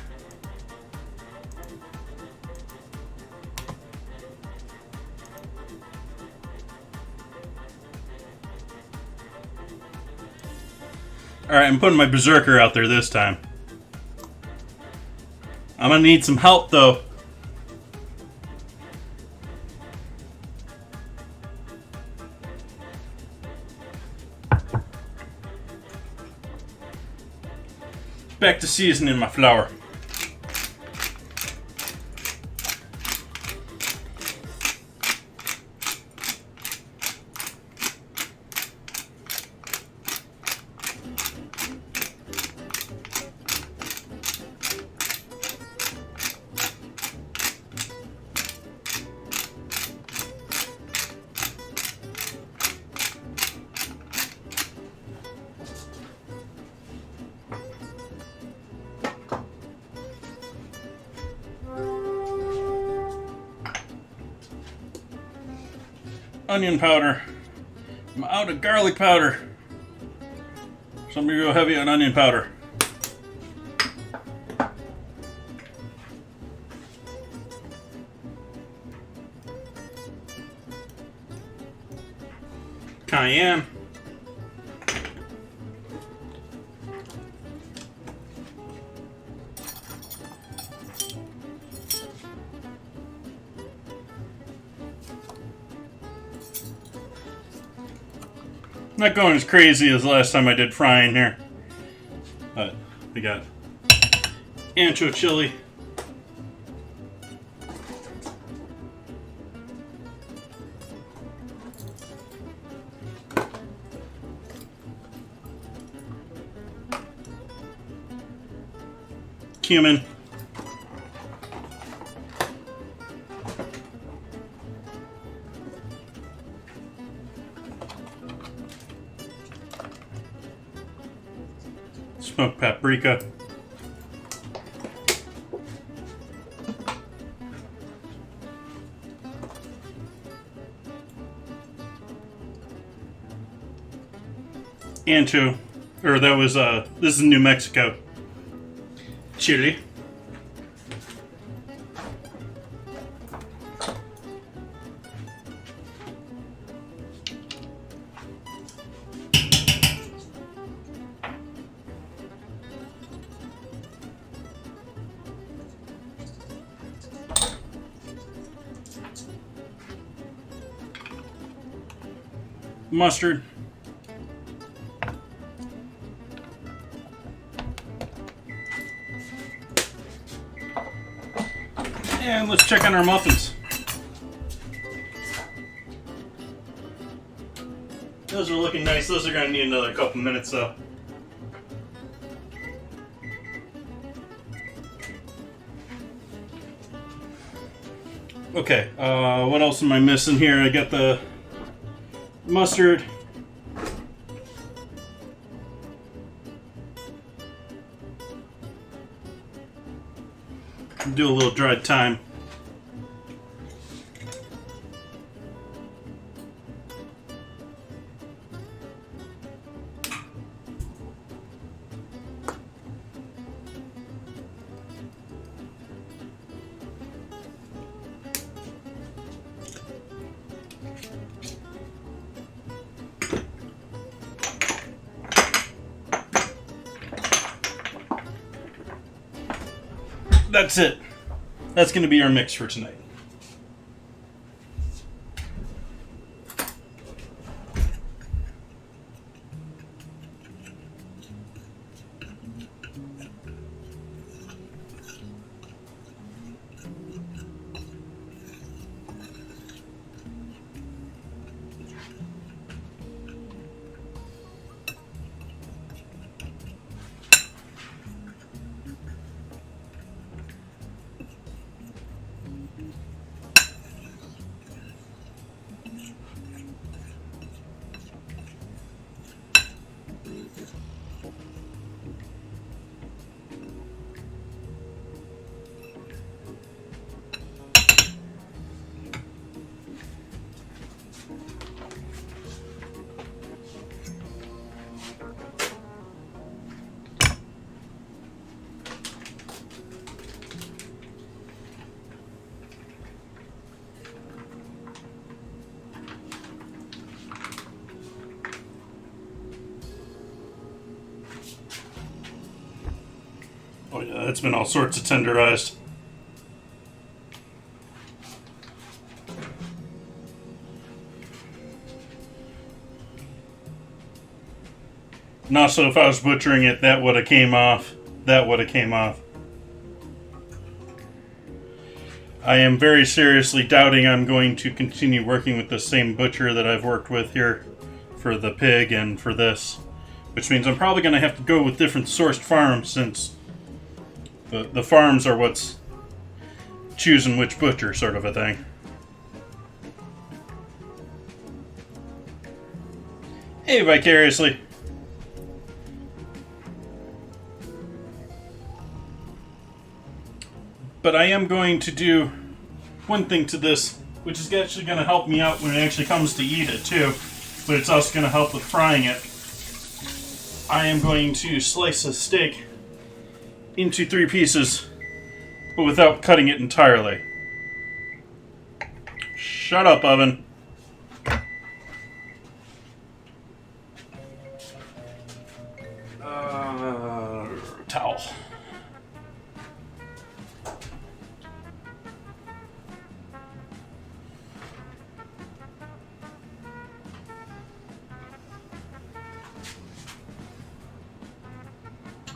Alright, I'm putting my berserker out there this time. I'm gonna need some help though. Back to seasoning my flour. Onion powder. I'm out of garlic powder. So I'm gonna go heavy on onion powder. cayenne. Not going as crazy as the last time I did frying here. But we got ancho chili. Cumin. Smoked paprika. Ancho, or that was this is New Mexico. Chili. Mustard. And let's check on our muffins. Those are looking nice. Those are going to need another couple minutes though. Okay, what else am I missing here? I got the mustard. Do a little dried thyme. That's it. That's going to be our mix for tonight. Oh yeah, it's been all sorts of tenderized. And also, if I was butchering it, that would have came off. That would have came off. I am very seriously doubting I'm going to continue working with the same butcher that I've worked with here for the pig and for this. Which means I'm probably going to have to go with different sourced farms since the farms are what's choosing which butcher, sort of a thing. Hey, Vicariously. But I am going to do one thing to this, which is actually going to help me out when it actually comes to eat it too, but it's also going to help with frying it. I am going to slice a steak into 3 pieces, but without cutting it entirely. Shut up, oven. Wow.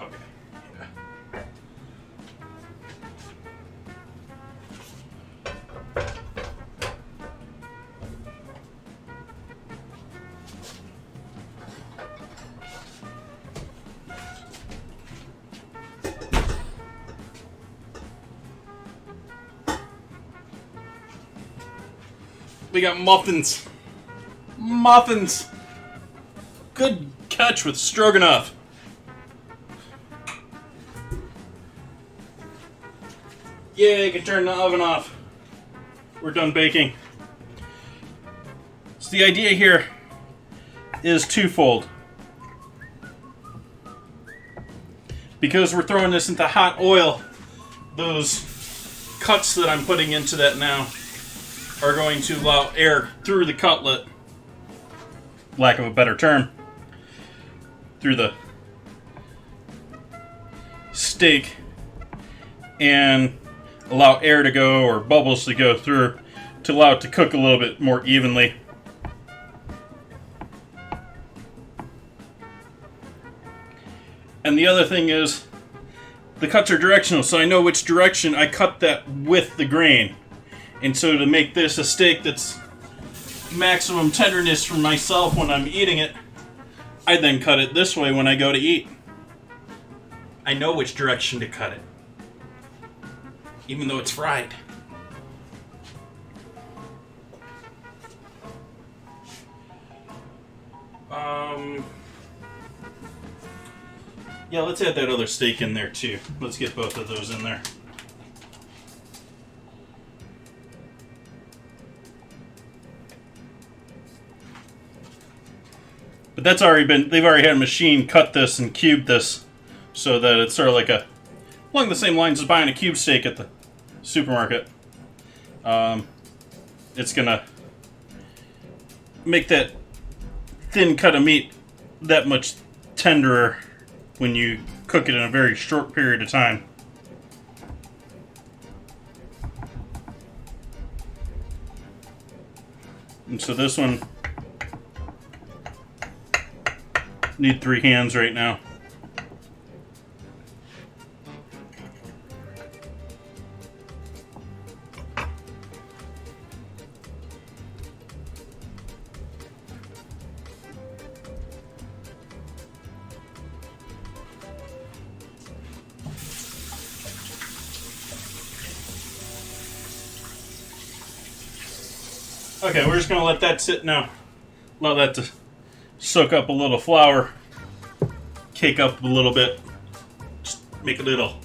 Okay. Yeah. We got muffins. Muffins. Good catch with stroganoff. Yeah, you can turn the oven off. We're done baking. So the idea here is twofold. Because we're throwing this into hot oil, those cuts that I'm putting into that now are going to allow air through the cutlet, lack of a better term, through the steak, and allow air to go, or bubbles to go through, to allow it to cook a little bit more evenly. And the other thing is, the cuts are directional, so I know which direction I cut that with the grain. And so to make this a steak that's maximum tenderness for myself when I'm eating it, I then cut it this way when I go to eat. I know which direction to cut it, even though it's fried. Yeah, let's add that other steak in there too. Let's get both of those in there. But that's already been, they've already had a machine cut this and cube this so that it's sort of like along the same lines as buying a cube steak at the supermarket. It's gonna make that thin cut of meat that much tenderer when you cook it in a very short period of time. And so this one need 3 hands right now. Okay, we're just going to let that sit now. Allow that to soak up a little flour. Cake up a little bit. Just make a little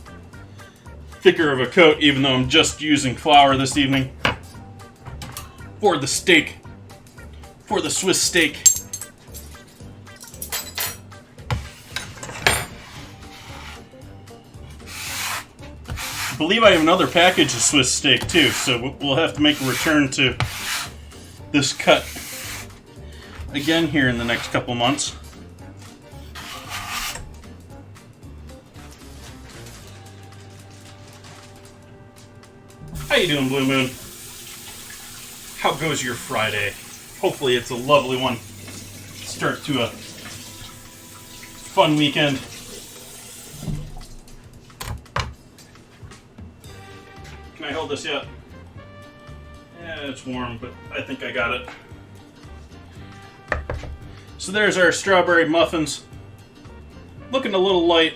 thicker of a coat, even though I'm just using flour this evening. For the steak. For the Swiss steak. I believe I have another package of Swiss steak too, so we'll have to make a return to this cut again here in the next couple months. How you doing, Blue Moon? How goes your Friday? Hopefully it's a lovely one. Start to a fun weekend. Can I hold this yet? Yeah, it's warm, but I think I got it. So there's our strawberry muffins. Looking a little light.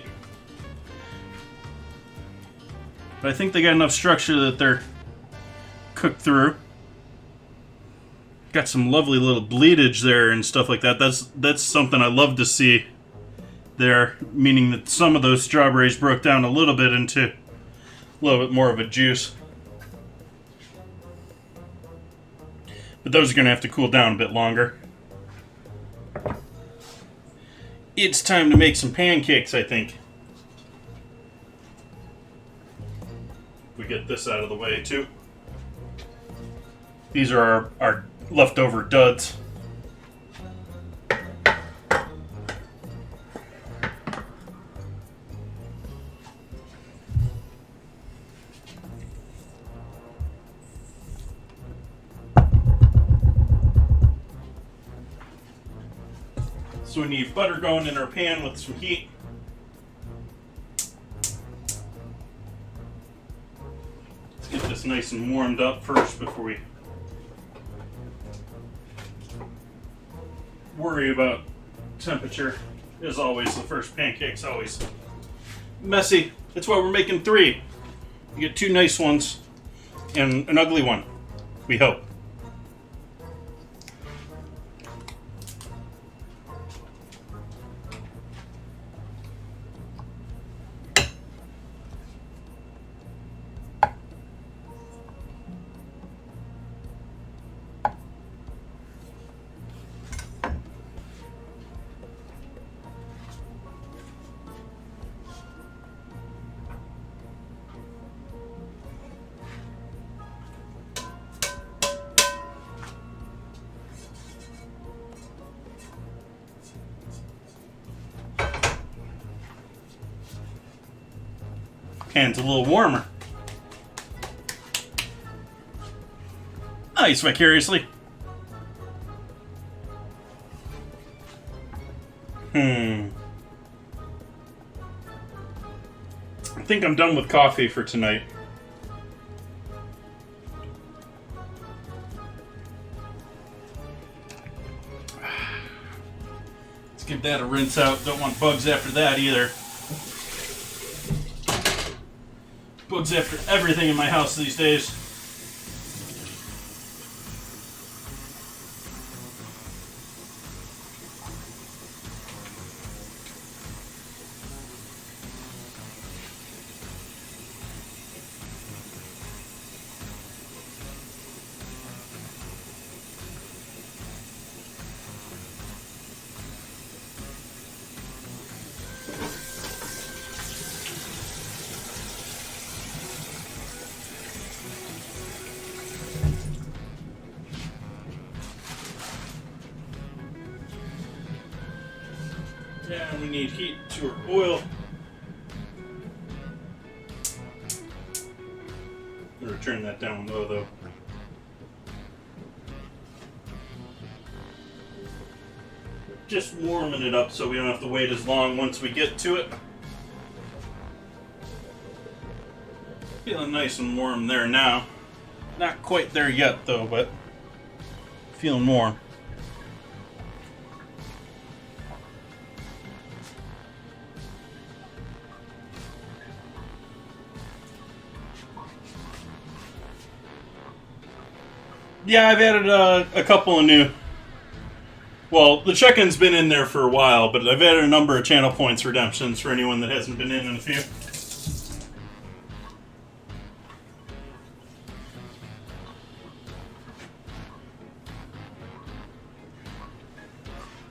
But I think they got enough structure that they're cooked through. Got some lovely little bleedage there and stuff like that. That's something I love to see there, meaning that some of those strawberries broke down a little bit into a little bit more of a juice. But those are going to have to cool down a bit longer. It's time to make some pancakes, I think. We get this out of the way too. These are our leftover duds. So we need butter going in our pan with some heat. Let's get this nice and warmed up first before we worry about temperature. As always, the first pancake's always messy. That's why we're making 3. You get 2 nice ones and an ugly one, we hope. Pan's a little warmer. Nice, vicariously. I think I'm done with coffee for tonight. Let's give that a rinse out. Don't want bugs after that either. Bugs after everything in my house these days. And we need heat to our oil. I'm going to turn that down low though. Just warming it up so we don't have to wait as long once we get to it. Feeling nice and warm there now. Not quite there yet though, but feeling warm. Yeah, I've added a couple of new... Well, the check-in's been in there for a while, but I've added a number of channel points redemptions for anyone that hasn't been in a few.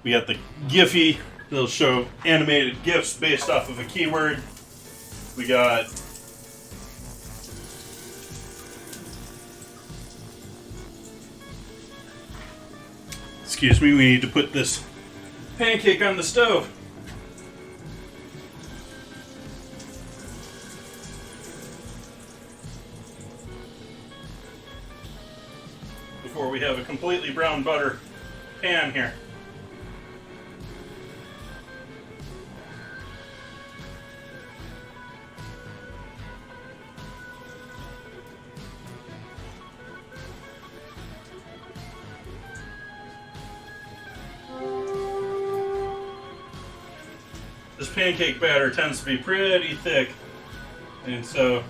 We got the Giphy. They'll show animated GIFs based off of a keyword. We got... Excuse me, we need to put this pancake on the stove. Before we have a completely brown butter pan here. This pancake batter tends to be pretty thick, and so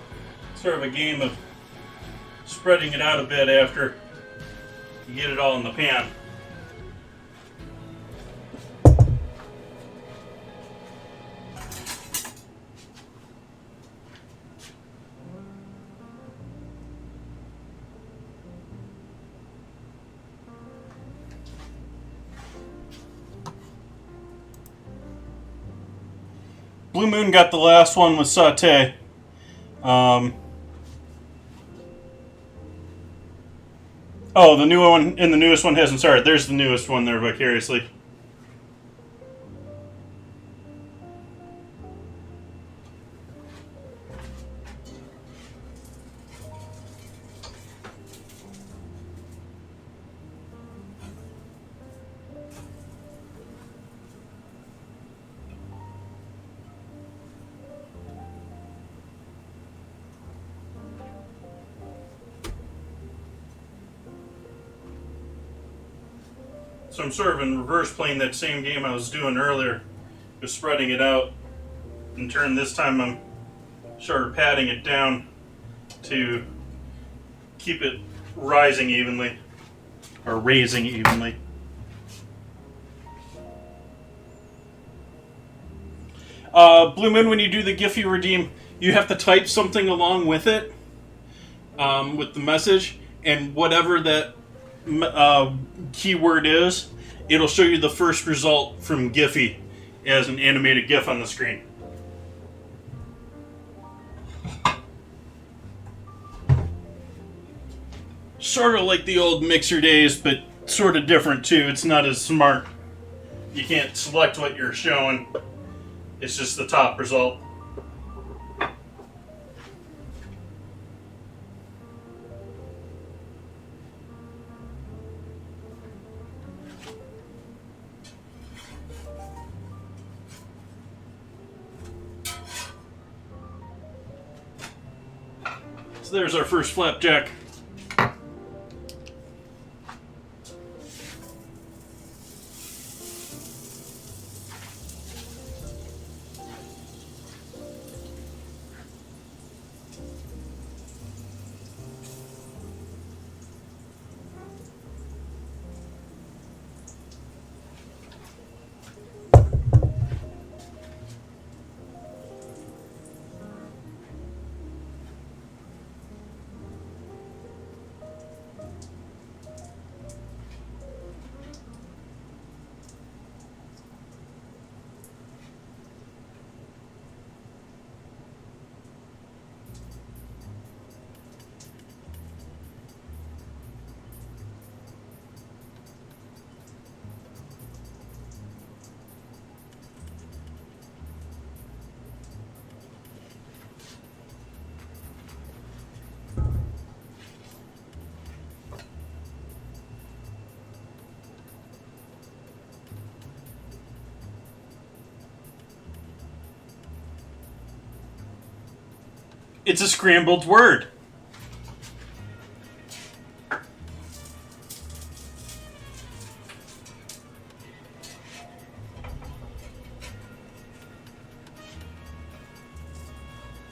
it's sort of a game of spreading it out a bit after you get it all in the pan. Blue Moon got the last one with sauté. Oh, the new one and the newest one hasn't started. There's the newest one there, vicariously. So I'm sort of in reverse playing that same game I was doing earlier, just spreading it out. In turn, this time I'm sort of patting it down to keep it rising evenly, or raising evenly. Blue Moon, when you do the GIF you redeem, you have to type something along with it, with the message, and whatever that keyword is, it'll show you the first result from Giphy as an animated GIF on the screen. Sort of like the old Mixer days, but sort of different too. It's not as smart. You can't select what you're showing. It's just the top result. So there's our first flapjack. It's a scrambled word.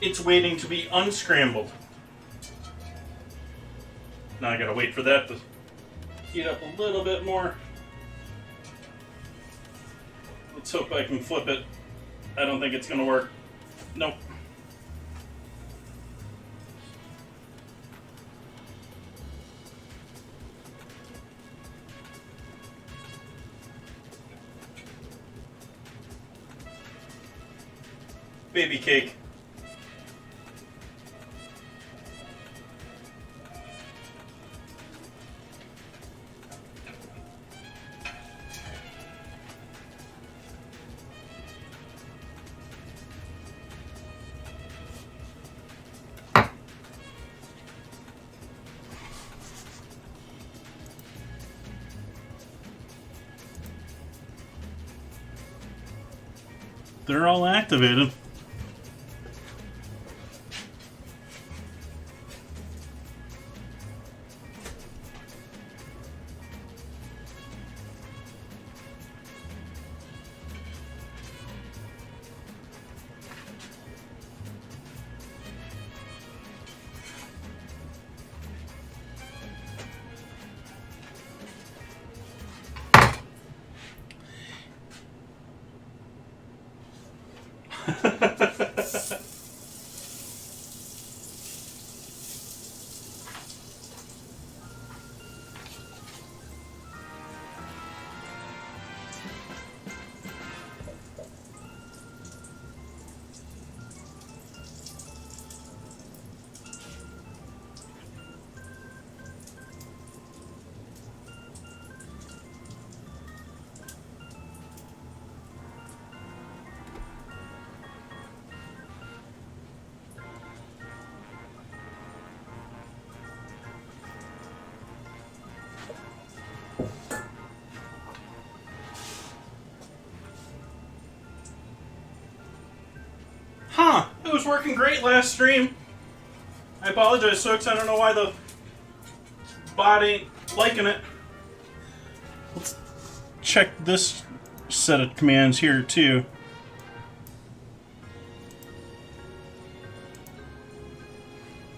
It's waiting to be unscrambled. Now I gotta wait for that to heat up a little bit more. Let's hope I can flip it. I don't think it's gonna work. Nope. Baby cake. They're all activated. Huh, it was working great last stream. I apologize, folks. I don't know why the bot ain't liking it. check this set of commands here too.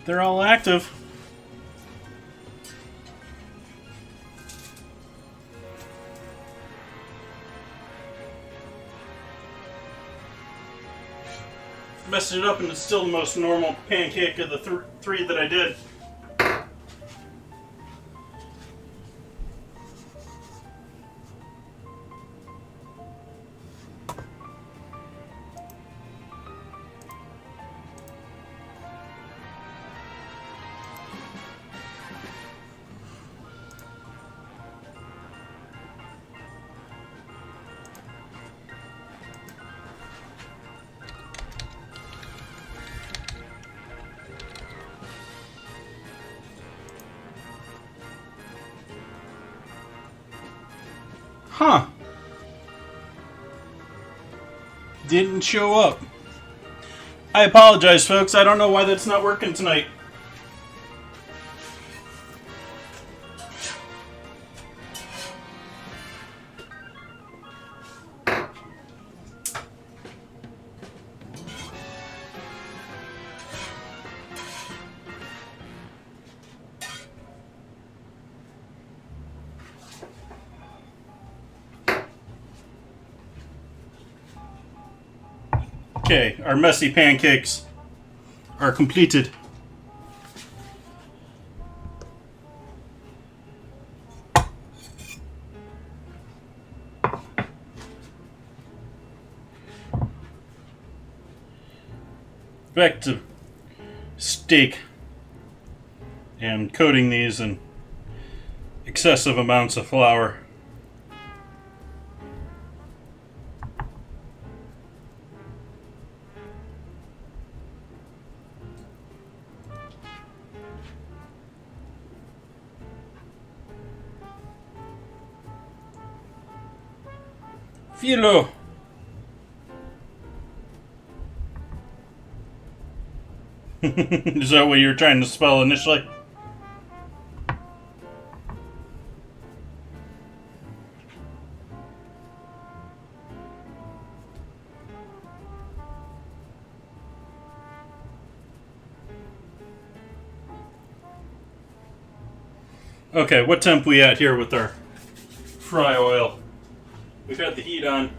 They're all active. Messed it up, and it's still the most normal pancake of the three that I did. Huh. Didn't show up. I apologize, folks. I don't know why that's not working tonight. Okay, our messy pancakes are completed. Back to steak and coating these in excessive amounts of flour. Philo. Is that what you were trying to spell initially? Okay, what temp we at here with our fry oil? We've got the heat on,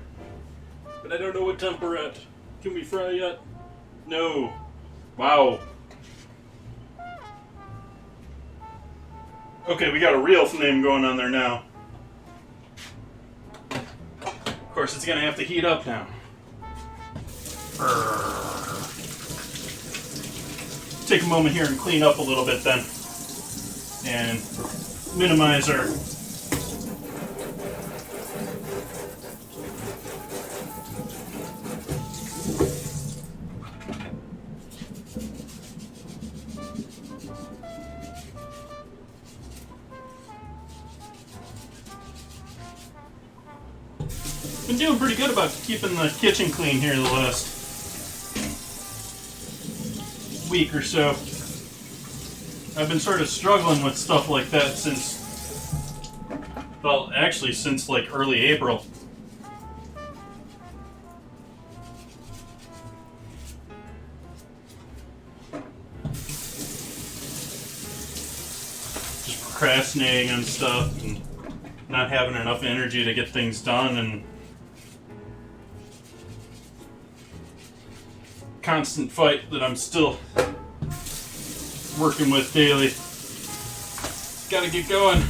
but I don't know what temp we're at. Can we fry yet? No. Wow. Okay, we got a real flame going on there now. Of course, it's gonna have to heat up now. Take a moment here and clean up a little bit then, and minimize our been doing pretty good about keeping the kitchen clean here the last week or so. I've been sort of struggling with stuff like that since, well, actually since like early April. Just procrastinating on stuff and not having enough energy to get things done, and constant fight that I'm still working with daily. Gotta get going.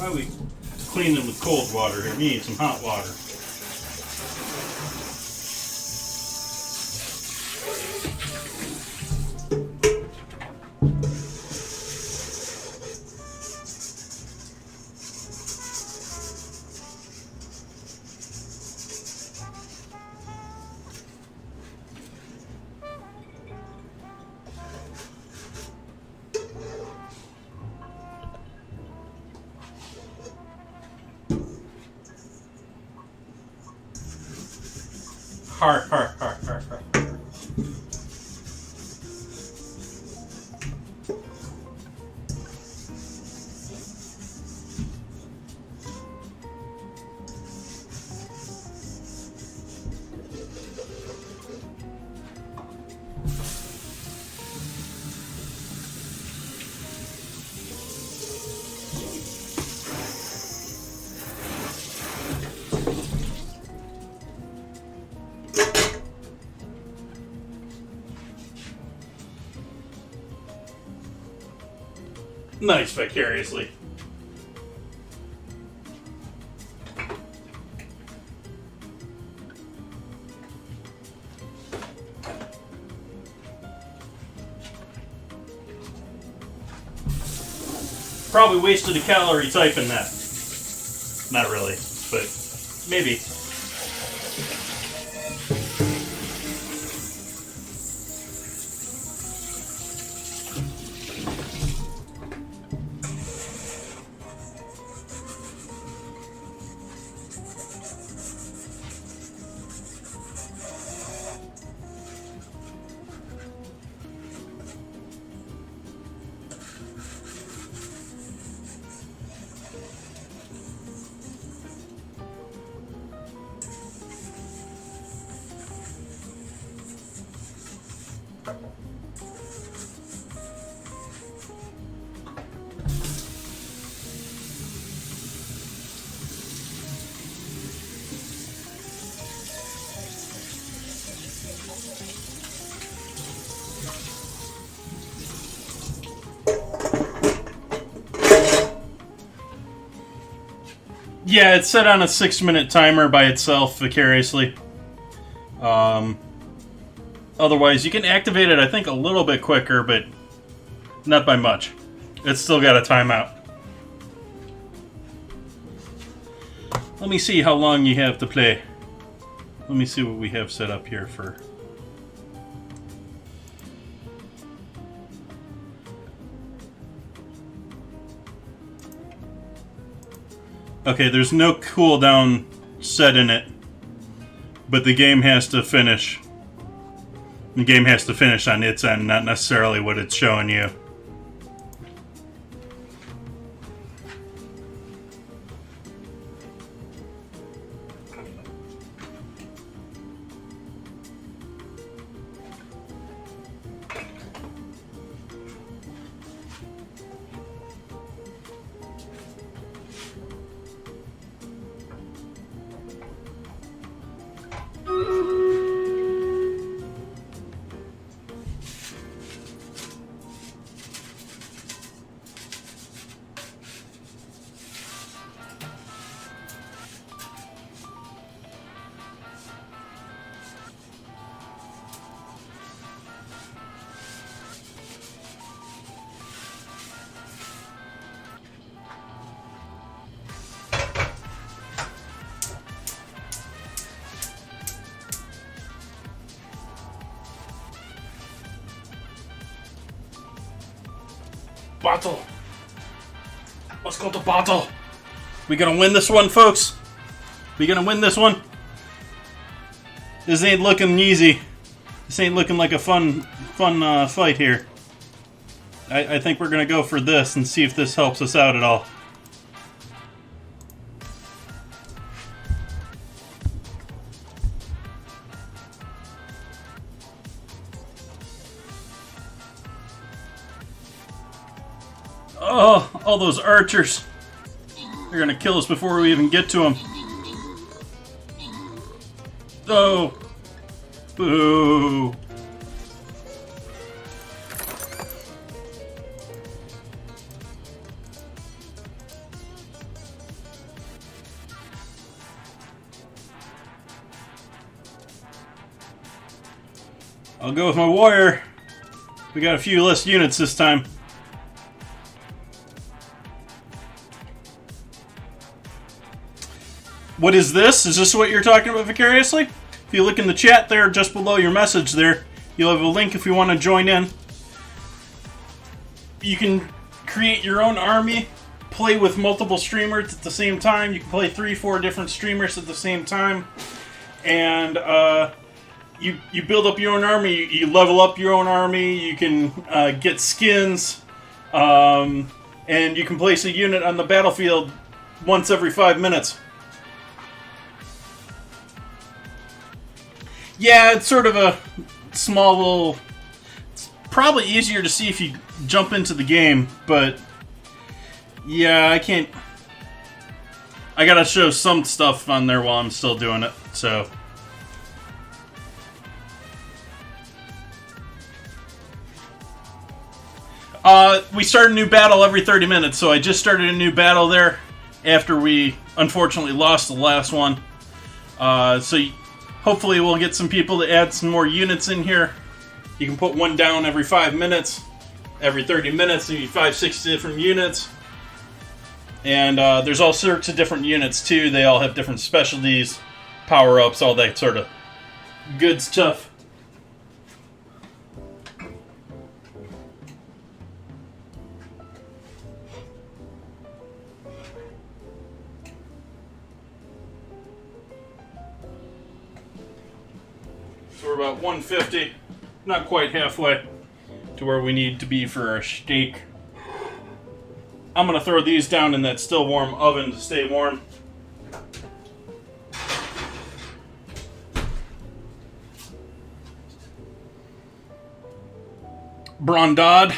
Why are we cleaning them with cold water here? We need some hot water. Har, har, har, har, har. Nice, vicariously. Probably wasted a calorie typing that. Not really, but maybe. Yeah, it's set on a 6-minute timer by itself, vicariously. Otherwise, you can activate it, I think, a little bit quicker, but not by much. It's still got a timeout. Let me see how long you have to play. Let me see what we have set up here for... Okay, there's no cooldown set in it, but the game has to finish. The game has to finish on its end, not necessarily what it's showing you. Battle! Let's go to battle! We gonna win this one, folks? We gonna win this one? This ain't looking easy. This ain't looking like a fun fight here. I think we're gonna go for this and see if this helps us out at all. Oh, all those archers. They're gonna kill us before we even get to them. Oh. Boo. I'll go with my warrior. We got a few less units this time. What is this? Is this what you're talking about vicariously? If you look in the chat there, just below your message there, you'll have a link if you want to join in. You can create your own army, play with multiple streamers at the same time. You can play 3-4 different streamers at the same time. And you build up your own army. You level up your own army. You can get skins, and you can place a unit on the battlefield once every 5 minutes. Yeah, it's sort of a small little... It's probably easier to see if you jump into the game, but... Yeah, I can't... I gotta show some stuff on there while I'm still doing it, so... We start a new battle every 30 minutes, so I just started a new battle there after we unfortunately lost the last one. Hopefully we'll get some people to add some more units in here. You can put one down every 5 minutes. Every 30 minutes, you need 5-6 different units. And there's all sorts of different units too. They all have different specialties, power-ups, all that sort of good stuff. So we're about 150, not quite halfway to where we need to be for our steak. I'm going to throw these down in that still warm oven to stay warm. Brandade.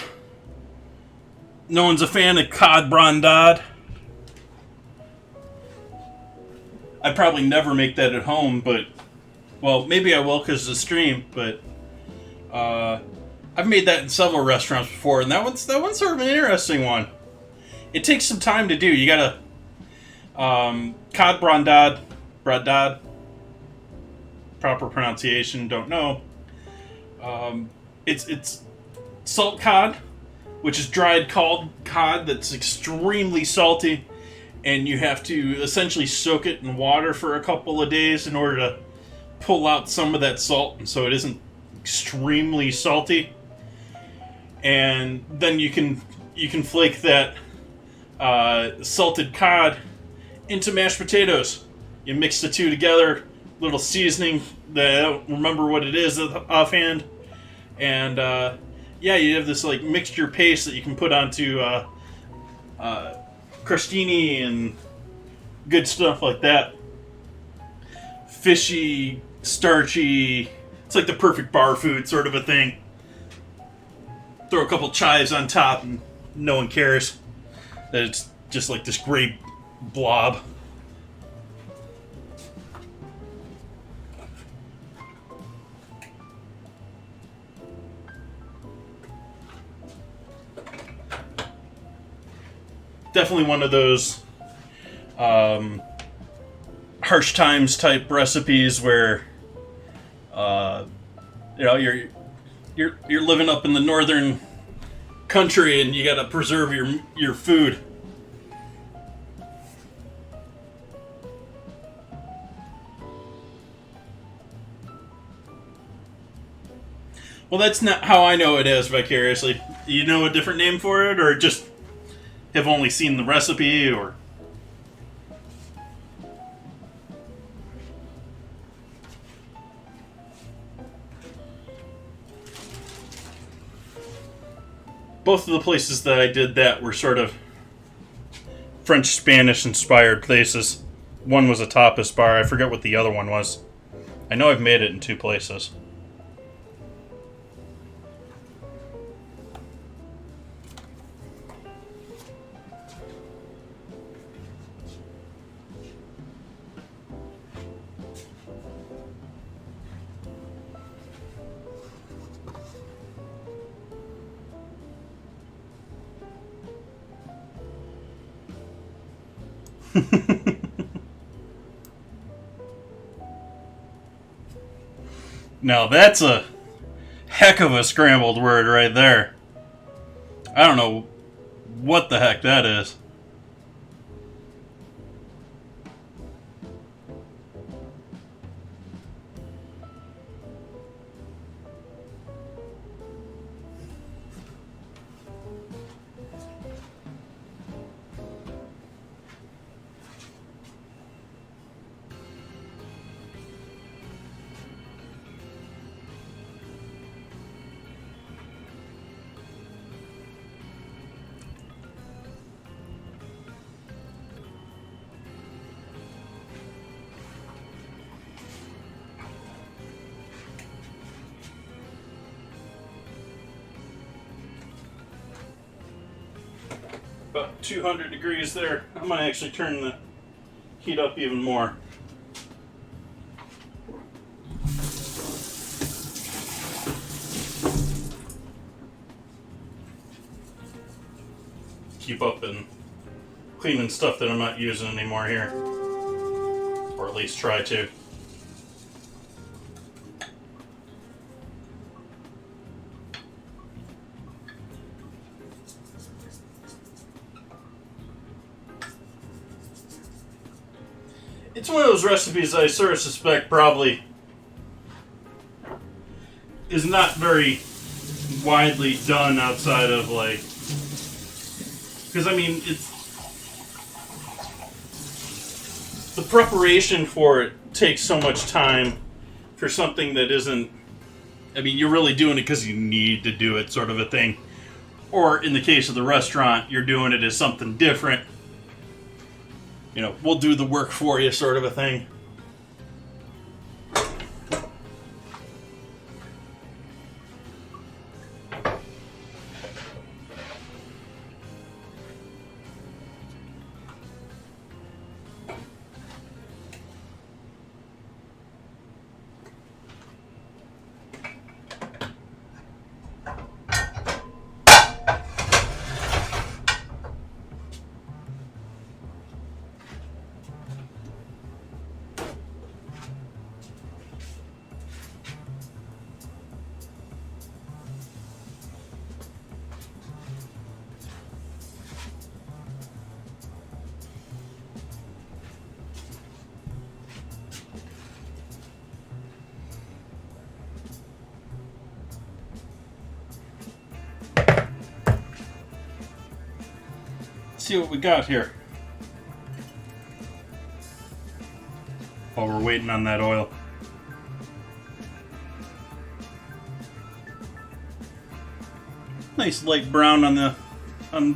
No one's a fan of cod brandade. I'd probably never make that at home, but... Well, maybe I will because of the stream, but... I've made that in several restaurants before, and that one's sort of an interesting one. It takes some time to do. You gotta... cod brandade, proper pronunciation, don't know. It's salt cod, which is dried cod that's extremely salty, and you have to essentially soak it in water for a couple of days in order to pull out some of that salt, and so it isn't extremely salty. And then you can flake that salted cod into mashed potatoes. You mix the two together, little seasoning that I don't remember what it is offhand, and yeah, you have this like mixture paste that you can put onto crostini and good stuff like that. Fishy, starchy. It's like the perfect bar food sort of a thing. Throw a couple chives on top and no one cares that it's just like this great blob. Definitely one of those harsh times type recipes where you know you're living up in the northern country and you got to preserve your food. Well, that's not how I know it is vicariously. You know a different name for it, or just have only seen the recipe, or... Both of the places that I did that were sort of French-Spanish inspired places. One was a tapas bar. I forget what the other one was. I know I've made it in two places. Now that's a heck of a scrambled word right there. I don't know what the heck that is. About 200 degrees there. I'm going to actually turn the heat up even more. Keep up and cleaning stuff that I'm not using anymore here. Or at least try to. It's one of those recipes I sort of suspect probably is not very widely done outside of like, because I mean it's the preparation for it takes so much time for something that isn't, I mean you're really doing it because you need to do it sort of a thing, or in the case of the restaurant you're doing it as something different. You know, we'll do the work for you sort of a thing. See what we got here while we're waiting on that oil. Nice light brown on the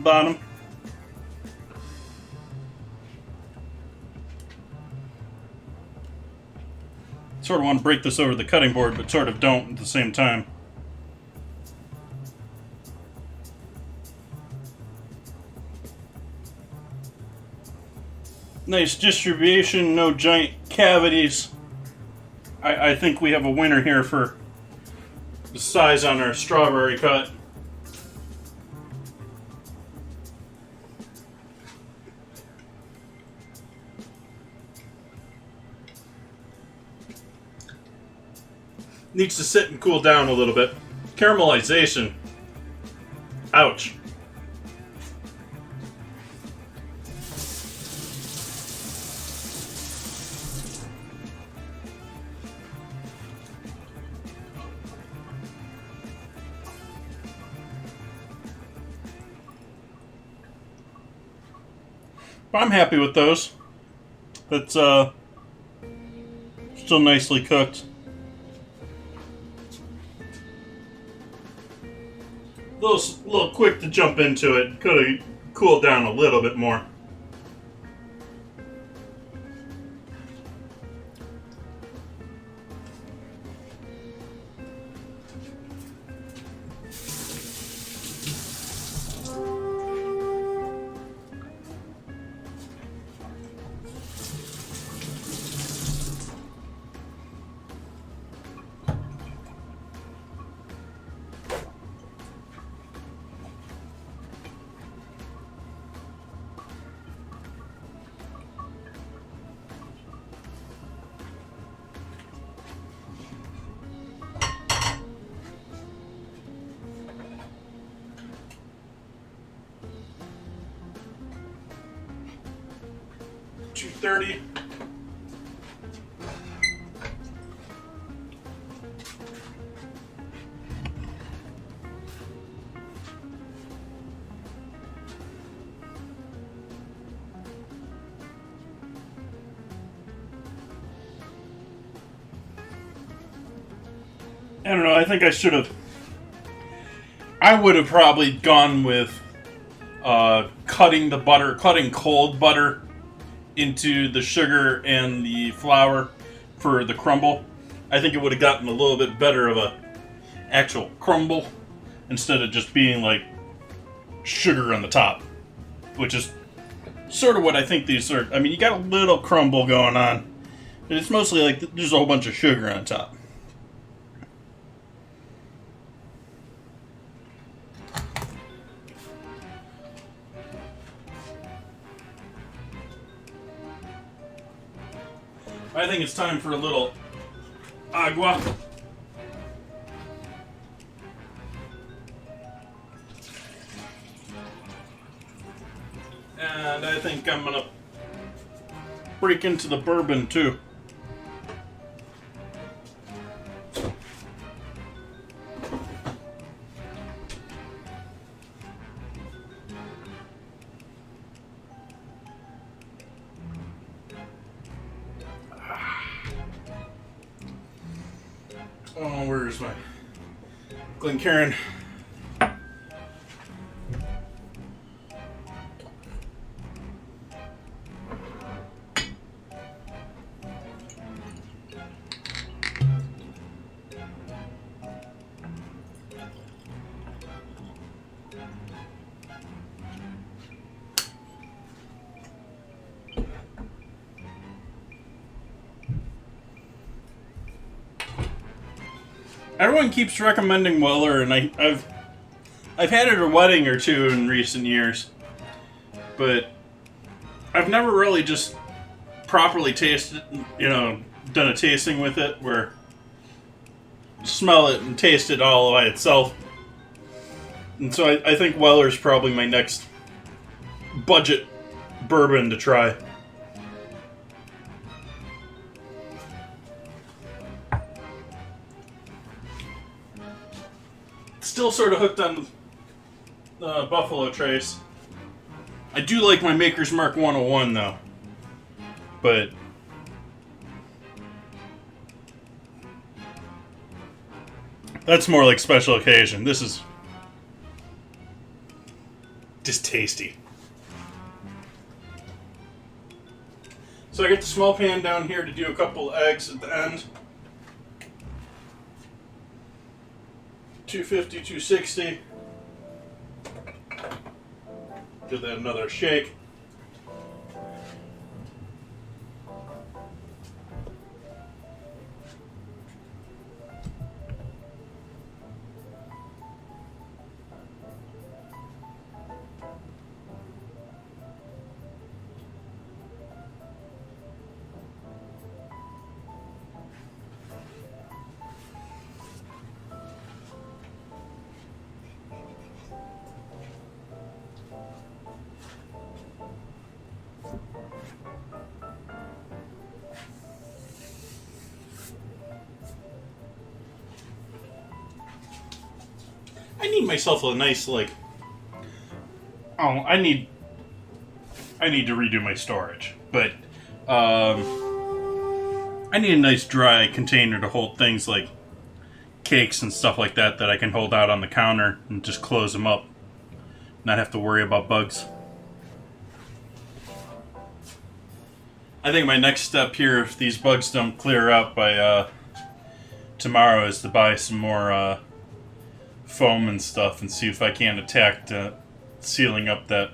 bottom. Sort of want to break this over the cutting board, but sort of don't at the same time. Nice distribution, no giant cavities. I think we have a winner here for the size on our strawberry cut. Needs to sit and cool down a little bit. Caramelization. Ouch. I'm happy with those. That's still nicely cooked. A little quick to jump into it. Could have cooled down a little bit more. $2.30. I don't know, I think I should have. I would have probably gone with cutting cold butter into the sugar and the flour for the crumble. I think it would have gotten a little bit better of a actual crumble instead of just being like sugar on the top. which is sort of what I think these are. I mean, you got a little crumble going on, but it's mostly like there's a whole bunch of sugar on top. I think it's time for a little agua. And I think I'm gonna break into the bourbon too. Oh, where's my Glencairn? Everyone keeps recommending Weller, and I've had it at a wedding or two in recent years, but I've never really just properly tasted, done a tasting with it where you smell it and taste it all by itself. And so I think Weller's probably my next budget bourbon to try. Still sort of hooked on Buffalo Trace. I do like my Maker's Mark 101 though, but that's more like special occasion. This is just tasty. So I get the small pan down here to do a couple eggs at the end. 250, 260. Give that another shake. I need myself a nice, I need to redo my storage, but I need a nice dry container to hold things like cakes and stuff like that I can hold out on the counter and just close them up, not have to worry about bugs. I think my next step here, if these bugs don't clear out by tomorrow, is to buy some more foam and stuff and see if I can attack sealing up that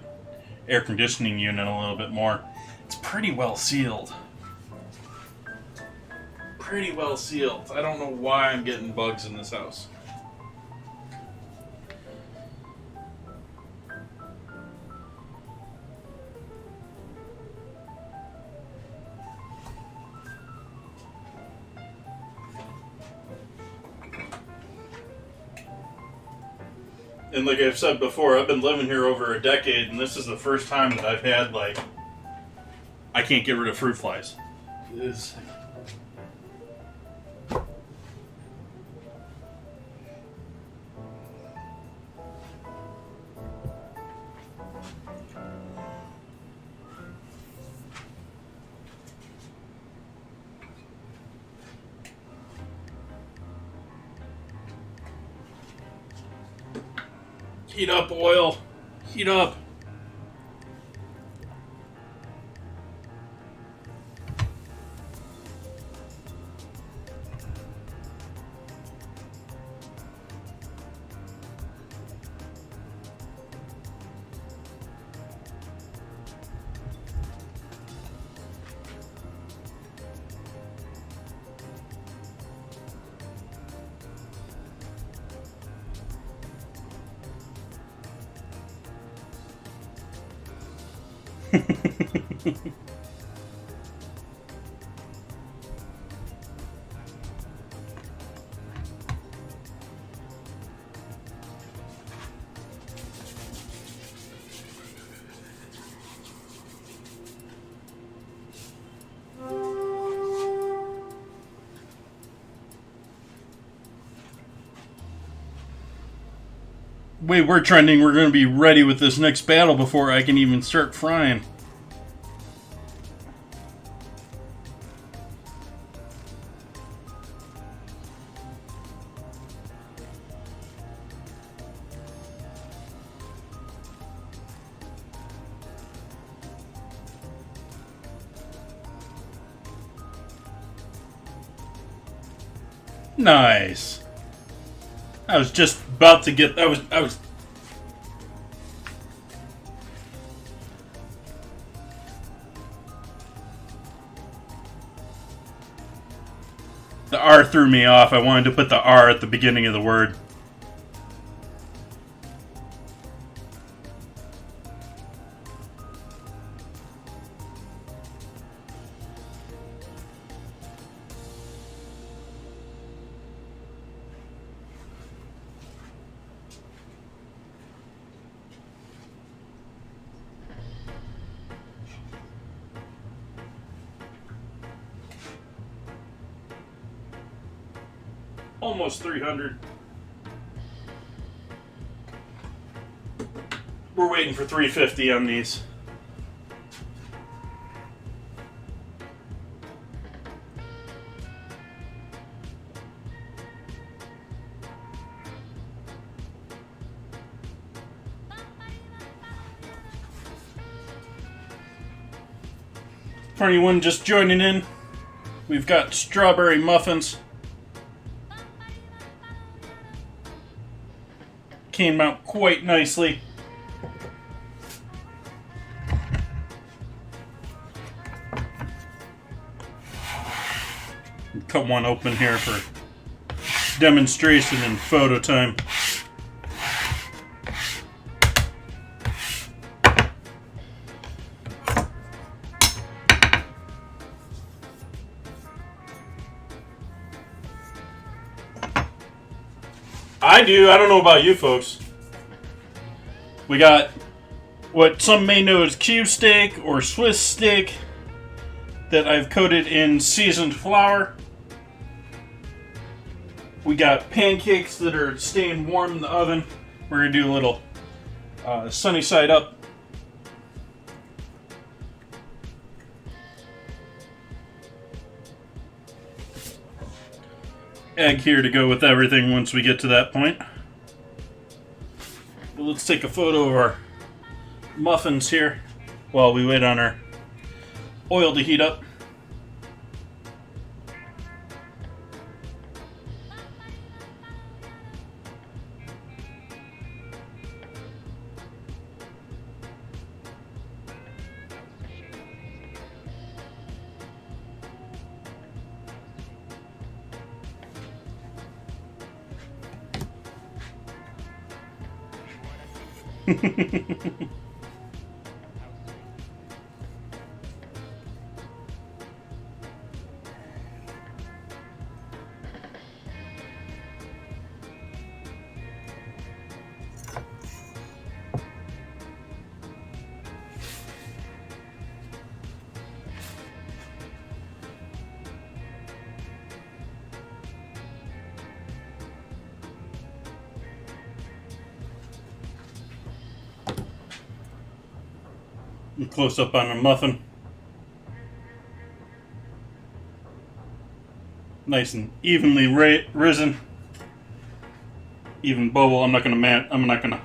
air conditioning unit a little bit more. It's pretty well sealed. Pretty well sealed. I don't know why I'm getting bugs in this house. And like I've said before, I've been living here over a decade, and this is the first time that I've had, I can't get rid of fruit flies. It's... Heat up, oil. Heat up. Wait, we're trending. We're going to be ready with this next battle before I can even start frying. Nice. I was just about to get. I was. The R threw me off. I wanted to put the R at the beginning of the word. Almost 300. We're waiting for 350 on these. For anyone just joining in, we've got strawberry muffins. Came out quite nicely. Cut one open here for demonstration and photo time. I do. I don't know about you folks. We got what some may know as cube steak or Swiss steak that I've coated in seasoned flour. We got pancakes that are staying warm in the oven. We're going to do a little sunny side up. Egg here to go with everything once we get to that point. But let's take a photo of our muffins here while we wait on our oil to heat up. Close up on a muffin. Nice and evenly risen. Even bubble. I'm not gonna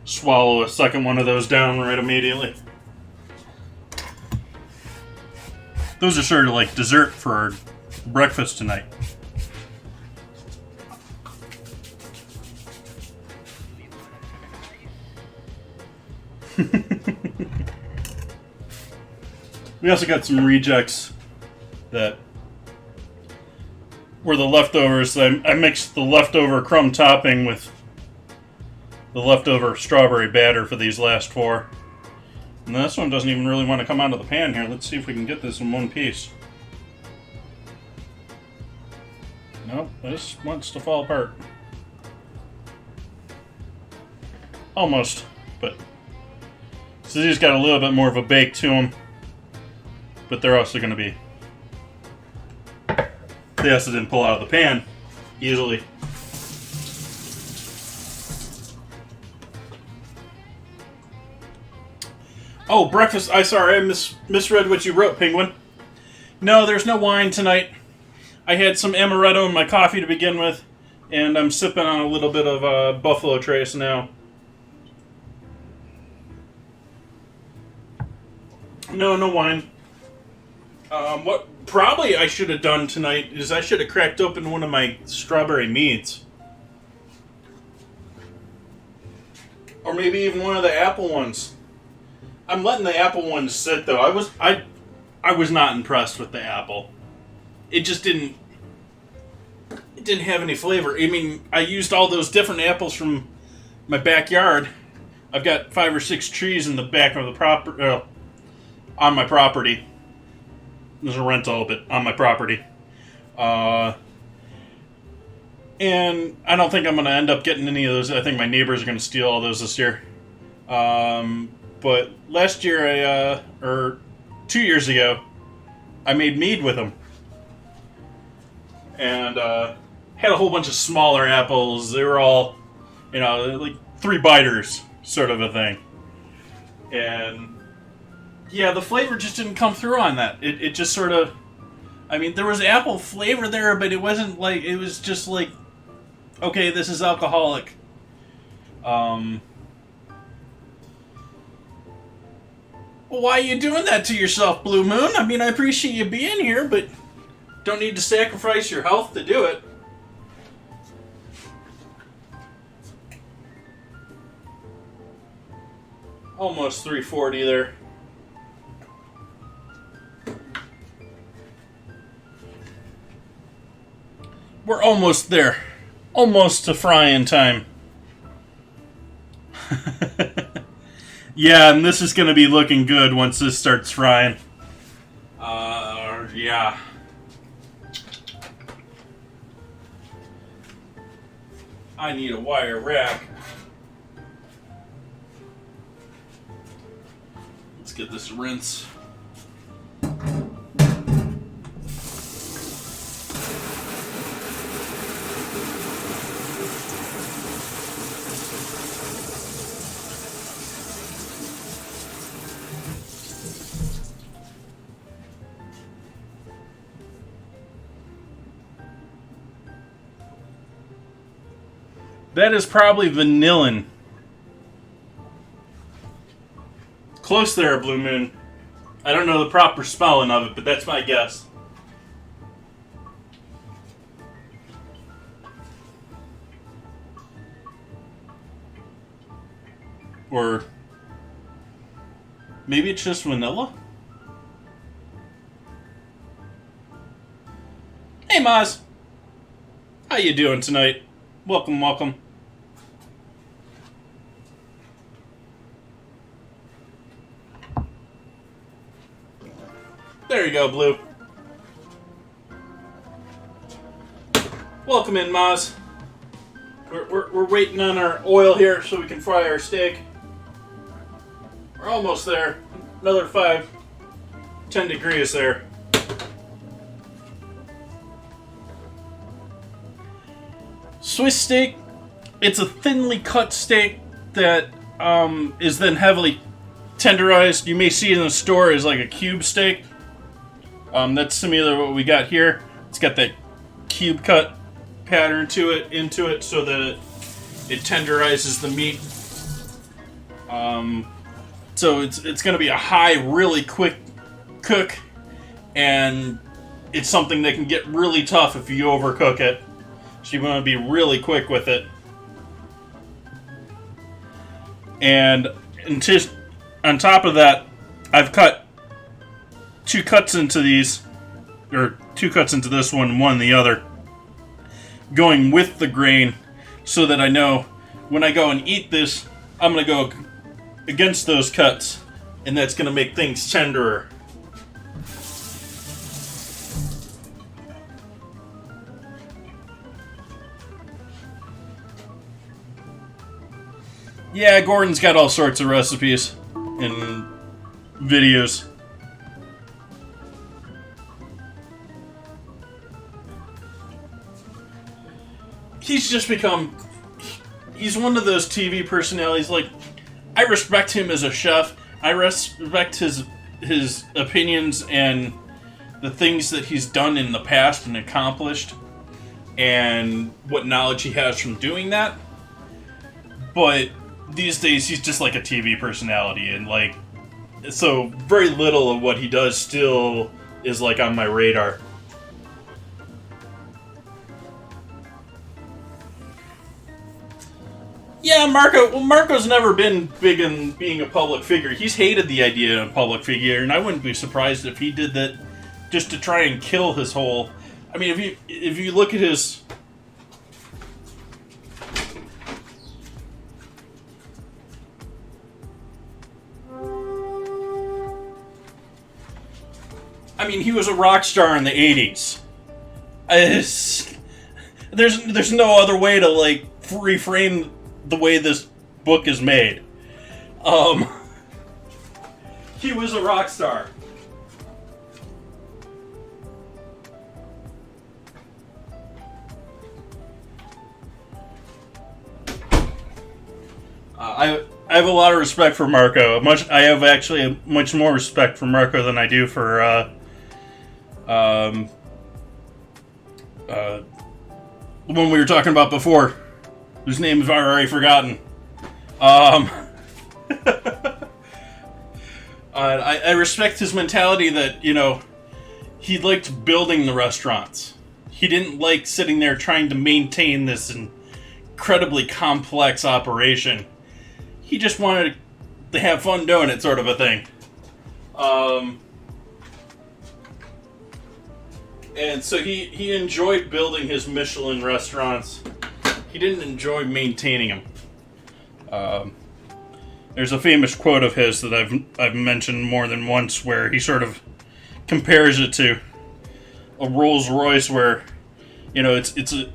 swallow a second one of those down right immediately. Those are sort of like dessert for our breakfast tonight. We also got some rejects that were the leftovers. I mixed the leftover crumb topping with the leftover strawberry batter for these last four. And this one doesn't even really want to come out of the pan here. Let's see if we can get this in one piece. Nope, this wants to fall apart. Almost, but so these got a little bit more of a bake to them, but they're also going to be. They also didn't pull out of the pan easily. Oh, breakfast. Sorry, I misread what you wrote, Penguin. No, there's no wine tonight. I had some amaretto in my coffee to begin with, and I'm sipping on a little bit of Buffalo Trace now. No wine. What probably I should have done tonight is I should have cracked open one of my strawberry meads. Or maybe even one of the apple ones. I'm letting the apple ones sit though. I was not impressed with the apple. It just didn't have any flavor. I mean, I used all those different apples from my backyard. I've got 5 or 6 trees in the back of the on my property. There's a rental, but on my property. And I don't think I'm going to end up getting any of those. I think my neighbors are going to steal all those this year. But last year, or 2 years ago, I made mead with them. And had a whole bunch of smaller apples. They were all, like 3 biters, sort of a thing. And yeah, the flavor just didn't come through on that. It just sort of, I mean, there was apple flavor there, but it wasn't like, it was just like, okay, this is alcoholic. Well, why are you doing that to yourself, Blue Moon? I mean, I appreciate you being here, but don't need to sacrifice your health to do it. Almost 340 there. We're almost there. Almost to frying time. Yeah, and this is going to be looking good once this starts frying. Yeah. I need a wire rack. Let's get this rinse. That is probably vanillin. Close there, Blue Moon. I don't know the proper spelling of it, but that's my guess. Or maybe it's just vanilla? Hey, Maz. How you doing tonight? Welcome, welcome. There you go, Blue. Welcome in, Maz. We're waiting on our oil here so we can fry our steak. We're almost there. Another 10 degrees there. Swiss steak, it's a thinly cut steak that is then heavily tenderized. You may see it in the store as like a cube steak. That's similar to what we got here. It's got that cube cut pattern into it so that it tenderizes the meat. So it's going to be a high, really quick cook, and it's something that can get really tough if you overcook it. So you want to be really quick with it. And just on top of that, I've cut 2 cuts into these, or 2 cuts into this one, one the other, going with the grain, so that I know when I go and eat this, I'm going to go against those cuts and that's going to make things tenderer. Yeah, Gordon's got all sorts of recipes and videos. He's just become... He's one of those TV personalities, like, I respect him as a chef. I respect his opinions and the things that he's done in the past and accomplished, and what knowledge he has from doing that. But these days, he's just like a TV personality, and like, so very little of what he does still is like on my radar. Yeah, Marco's never been big in being a public figure. He's hated the idea of a public figure, and I wouldn't be surprised if he did that just to try and kill his whole... I mean, if you look at his... I mean, he was a rock star in the 80s. There's no other way to, like, reframe the way this book is made. He was a rock star. I have a lot of respect for Marco. I have actually much more respect for Marco than I do for the one we were talking about before, whose name I've already forgotten. I respect his mentality that, you know, he liked building the restaurants. He didn't like sitting there trying to maintain this incredibly complex operation. He just wanted to have fun doing it, sort of a thing. And so he enjoyed building his Michelin restaurants. He didn't enjoy maintaining them. There's a famous quote of his that I've mentioned more than once, where he sort of compares it to a Rolls Royce, where, you know, it's a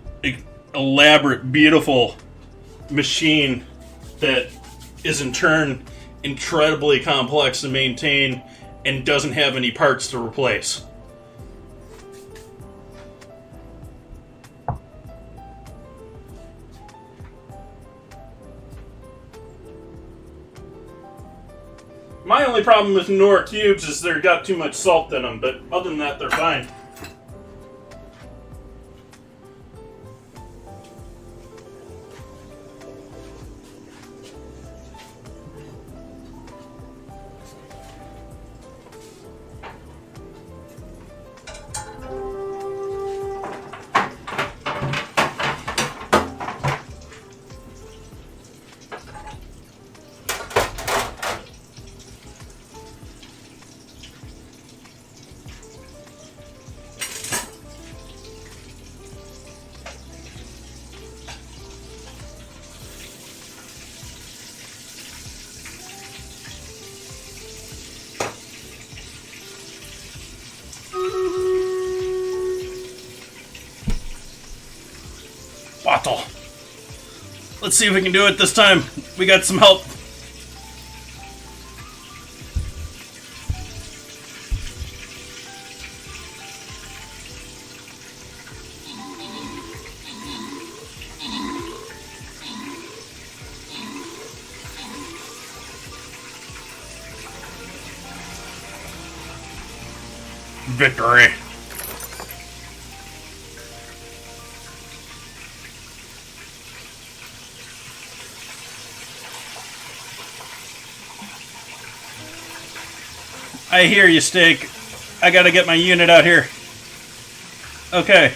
elaborate, beautiful machine that is in turn incredibly complex to maintain and doesn't have any parts to replace. My only problem with Knorr cubes is they've got too much salt in them, but other than that, they're fine. Bottle. Let's see if we can do it this time. We got some help. Victory. I hear you, Steak. I gotta get my unit out here. Okay,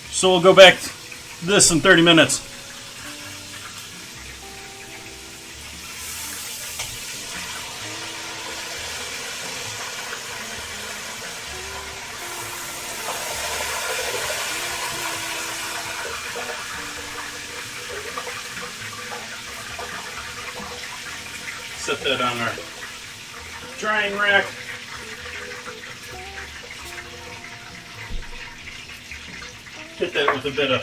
so we'll go back to this in 30 minutes. Set that on our drying rack. Hit that with a bit of...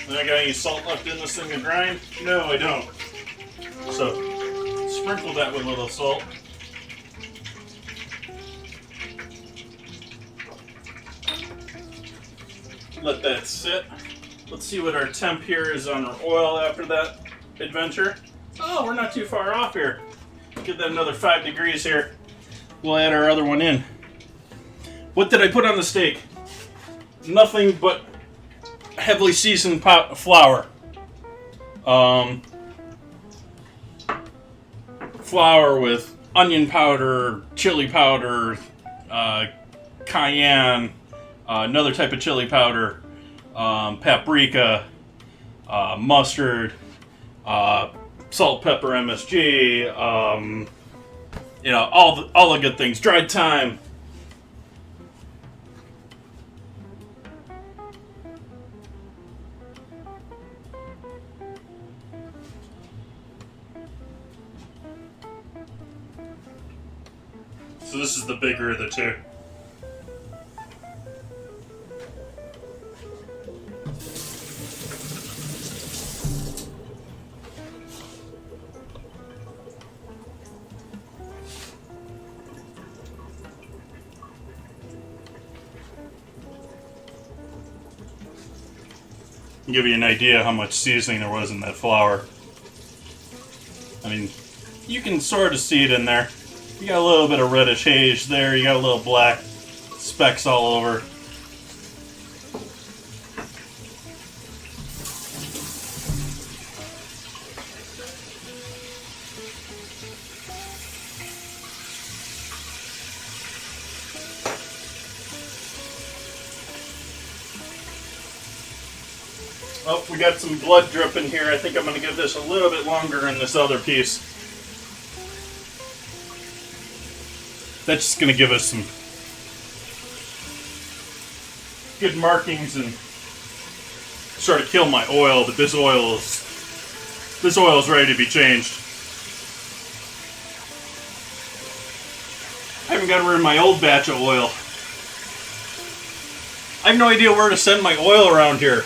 I got any salt left in this thing to grind? No, I don't. So, sprinkle that with a little salt. Let that sit. Let's see what our temp here is on our oil after that adventure. Oh, we're not too far off here. Get that another 5 degrees here. We'll add our other one in. What did I put on the steak? Nothing but heavily seasoned flour. Flour with onion powder, chili powder, cayenne, another type of chili powder, paprika, mustard, salt, pepper, MSG, all the good things. Dried thyme. So this is the bigger of the two. Give you an idea how much seasoning there was in that flour. I mean, you can sort of see it in there. You got a little bit of reddish haze there. You got a little black specks all over. Oh, we got some blood dripping here. I think I'm going to give this a little bit longer in this other piece. That's just going to give us some good markings and sort of kill my oil, but this oil is ready to be changed. I haven't got rid of my old batch of oil. I have no idea where to send my oil around here.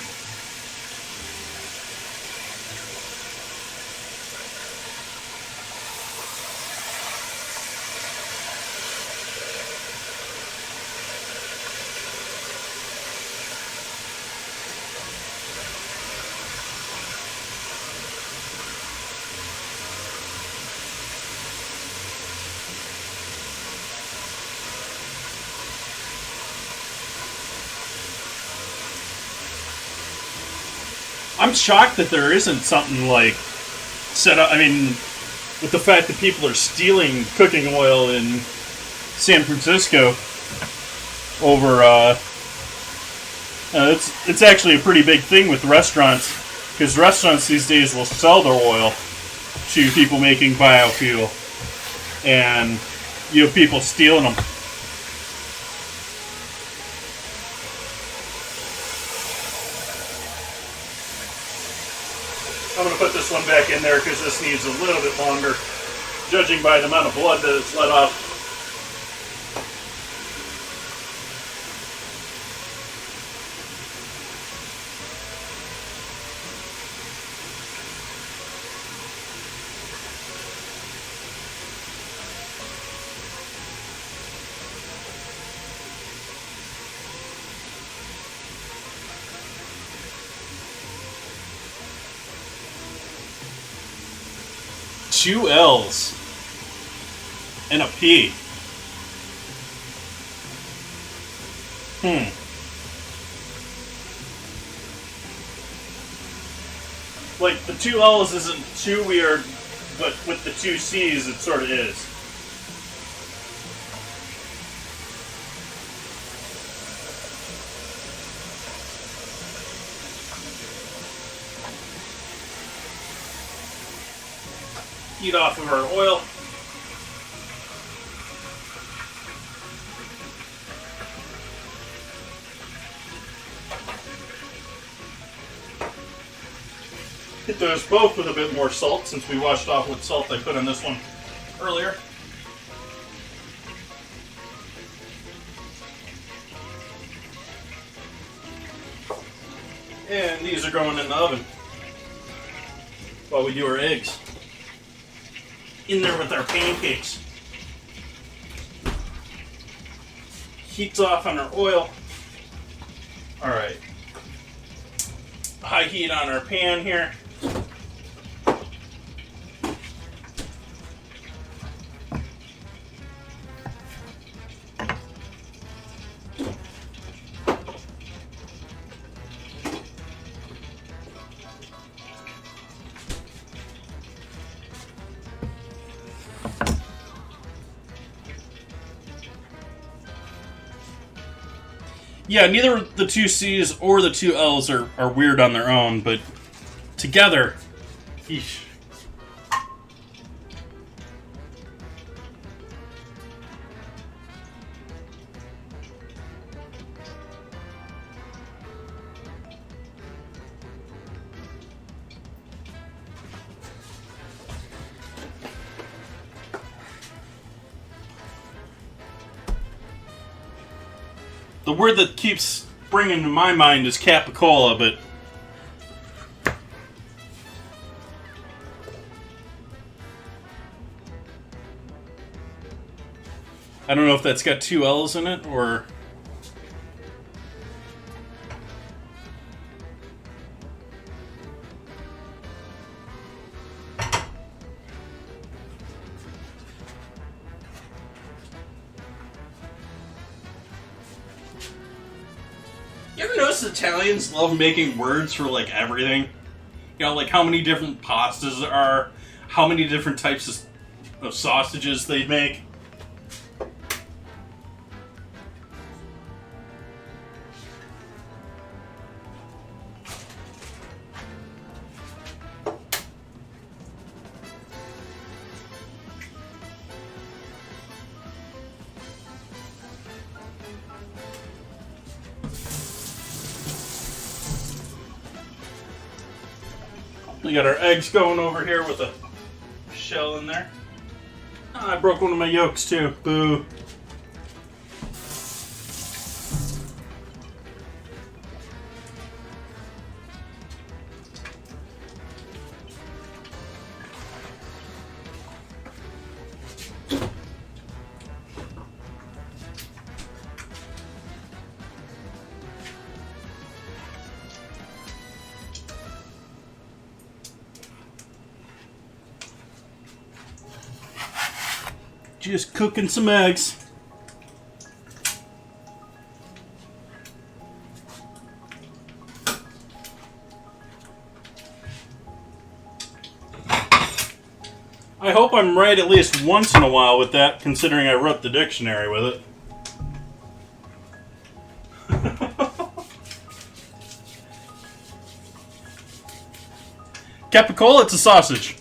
I'm shocked that there isn't something like set up. I mean, with the fact that people are stealing cooking oil in San Francisco over, it's actually a pretty big thing with restaurants, because restaurants these days will sell their oil to people making biofuel, and you have people stealing them. I'm going to put this one back in there because this needs a little bit longer, judging by the amount of blood that it's let off. Two L's and a P. Like, the two L's isn't too weird, but with the two C's it sort of is. Heat off of our oil. Hit those both with a bit more salt, since we washed off what salt I put on this one earlier. And these are going in the oven while we do our eggs. In there with our pancakes. Heat's off on our oil. Alright. High heat on our pan here. Yeah, neither the two C's or the two L's are weird on their own, but together, eesh. The word that keeps bringing to my mind is capicola, but I don't know if that's got two L's in it or... You ever notice Italians love making words for, like, everything? You know, like how many different pastas there are, how many different types of sausages they make. We got our eggs going over here with a shell in there. Oh, I broke one of my yolks too. Boo. Just cooking some eggs. I hope I'm right at least once in a while with that, considering I wrote the dictionary with it. Capicola, it's a sausage.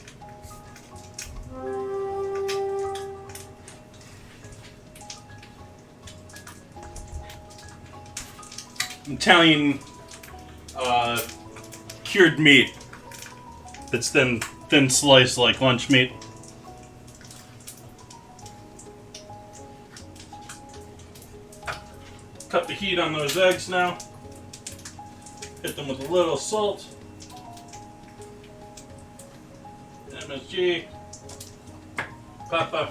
Italian cured meat that's then thin sliced like lunch meat. Cut the heat on those eggs now. Hit them with a little salt. MSG. Pepper.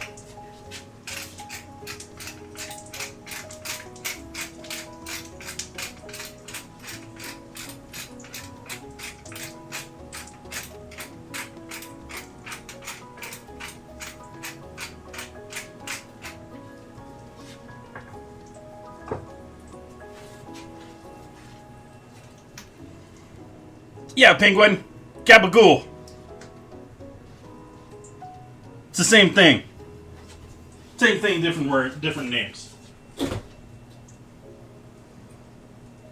Yeah, penguin. Gabagool. It's the same thing. Same thing, different word, different names.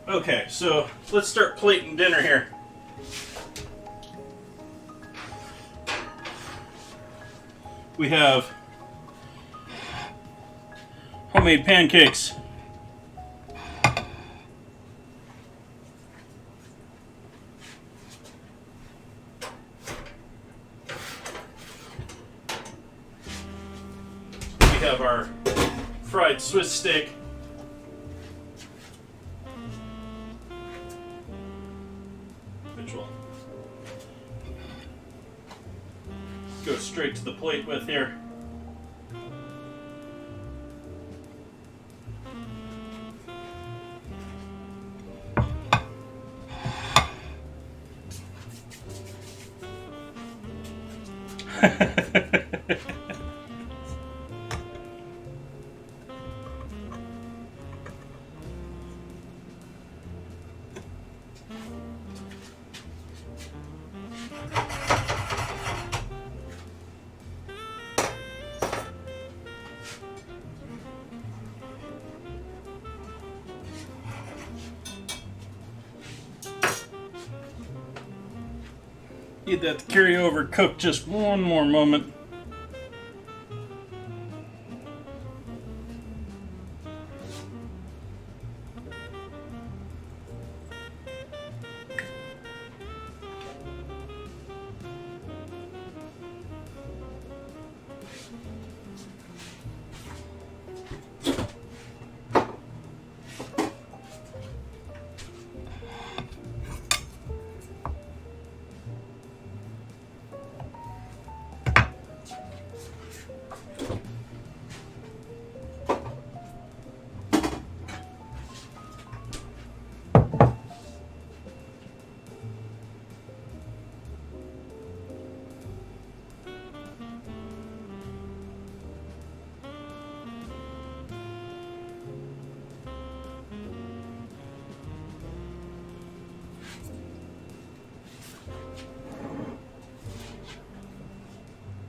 Okay, so let's start plating dinner here. We have homemade pancakes. We have our fried Swiss steak. which we'll go straight to the plate with here. Need that to carry over, cook just one more moment.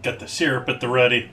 Got the syrup at the ready.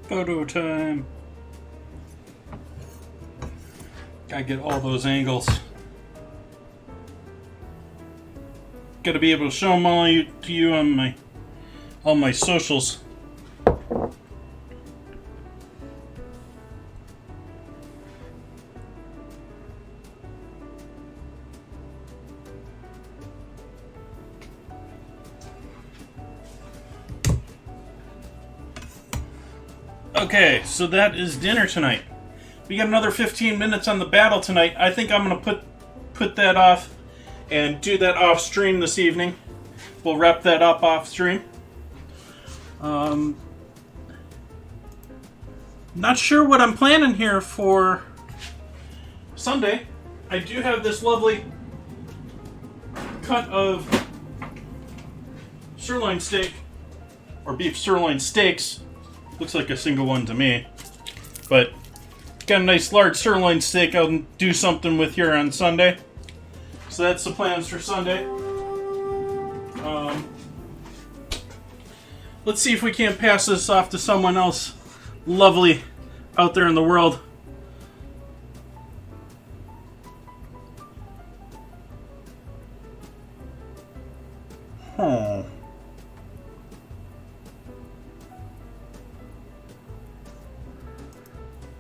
Photo time. Gotta get all those angles. Gotta be able to show them all to you on all my socials. Okay, so that is dinner tonight. We got another 15 minutes on the battle tonight. I think I'm gonna put that off and do that off stream this evening. We'll wrap that up off stream. Not sure what I'm planning here for Sunday. I do have this lovely cut of sirloin steak, or beef sirloin steaks. Looks like a single one to me. But got a nice large sirloin steak I'll do something with here on Sunday. So that's the plans for Sunday. Let's see if we can't pass this off to someone else lovely out there in the world. Oh.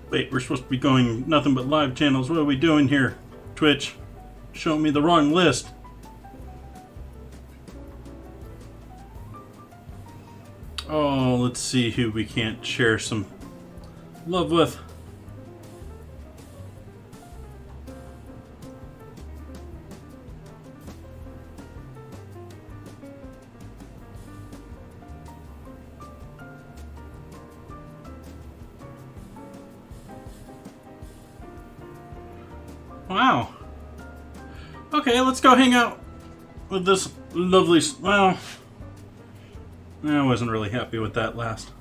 Wait, we're supposed to be going nothing but live channels. What are we doing here? Twitch, show me the wrong list. Oh, let's see who we can't share some love with. Wow. Okay, let's go hang out with this lovely... Well, I wasn't really happy with that last.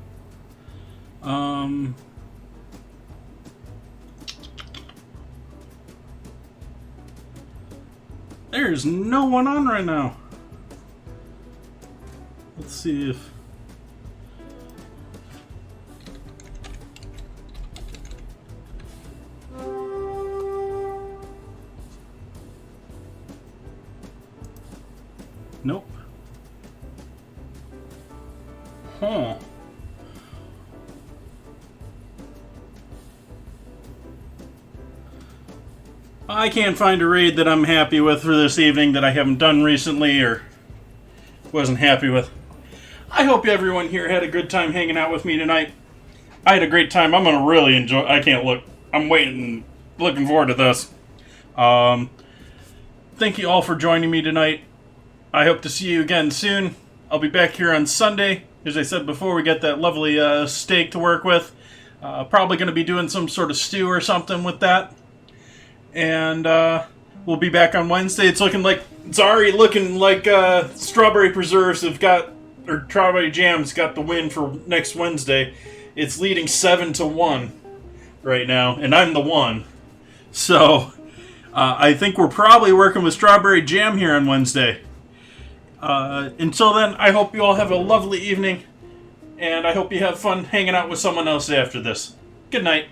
There's no one on right now. Let's see if... Nope. Huh. I can't find a raid that I'm happy with for this evening that I haven't done recently or wasn't happy with. I hope everyone here had a good time hanging out with me tonight. I had a great time. I'm gonna really enjoy. I can't look. I'm waiting, looking forward to this. Thank you all for joining me tonight. I hope to see you again soon. I'll be back here on Sunday. As I said before, we got that lovely steak to work with. Probably going to be doing some sort of stew or something with that. And we'll be back on Wednesday. It's already looking like strawberry preserves have got, or strawberry jam's got the win for next Wednesday. It's leading 7-1 right now, and I'm the one. So I think we're probably working with strawberry jam here on Wednesday. Until then, I hope you all have a lovely evening, and I hope you have fun hanging out with someone else after this. Good night.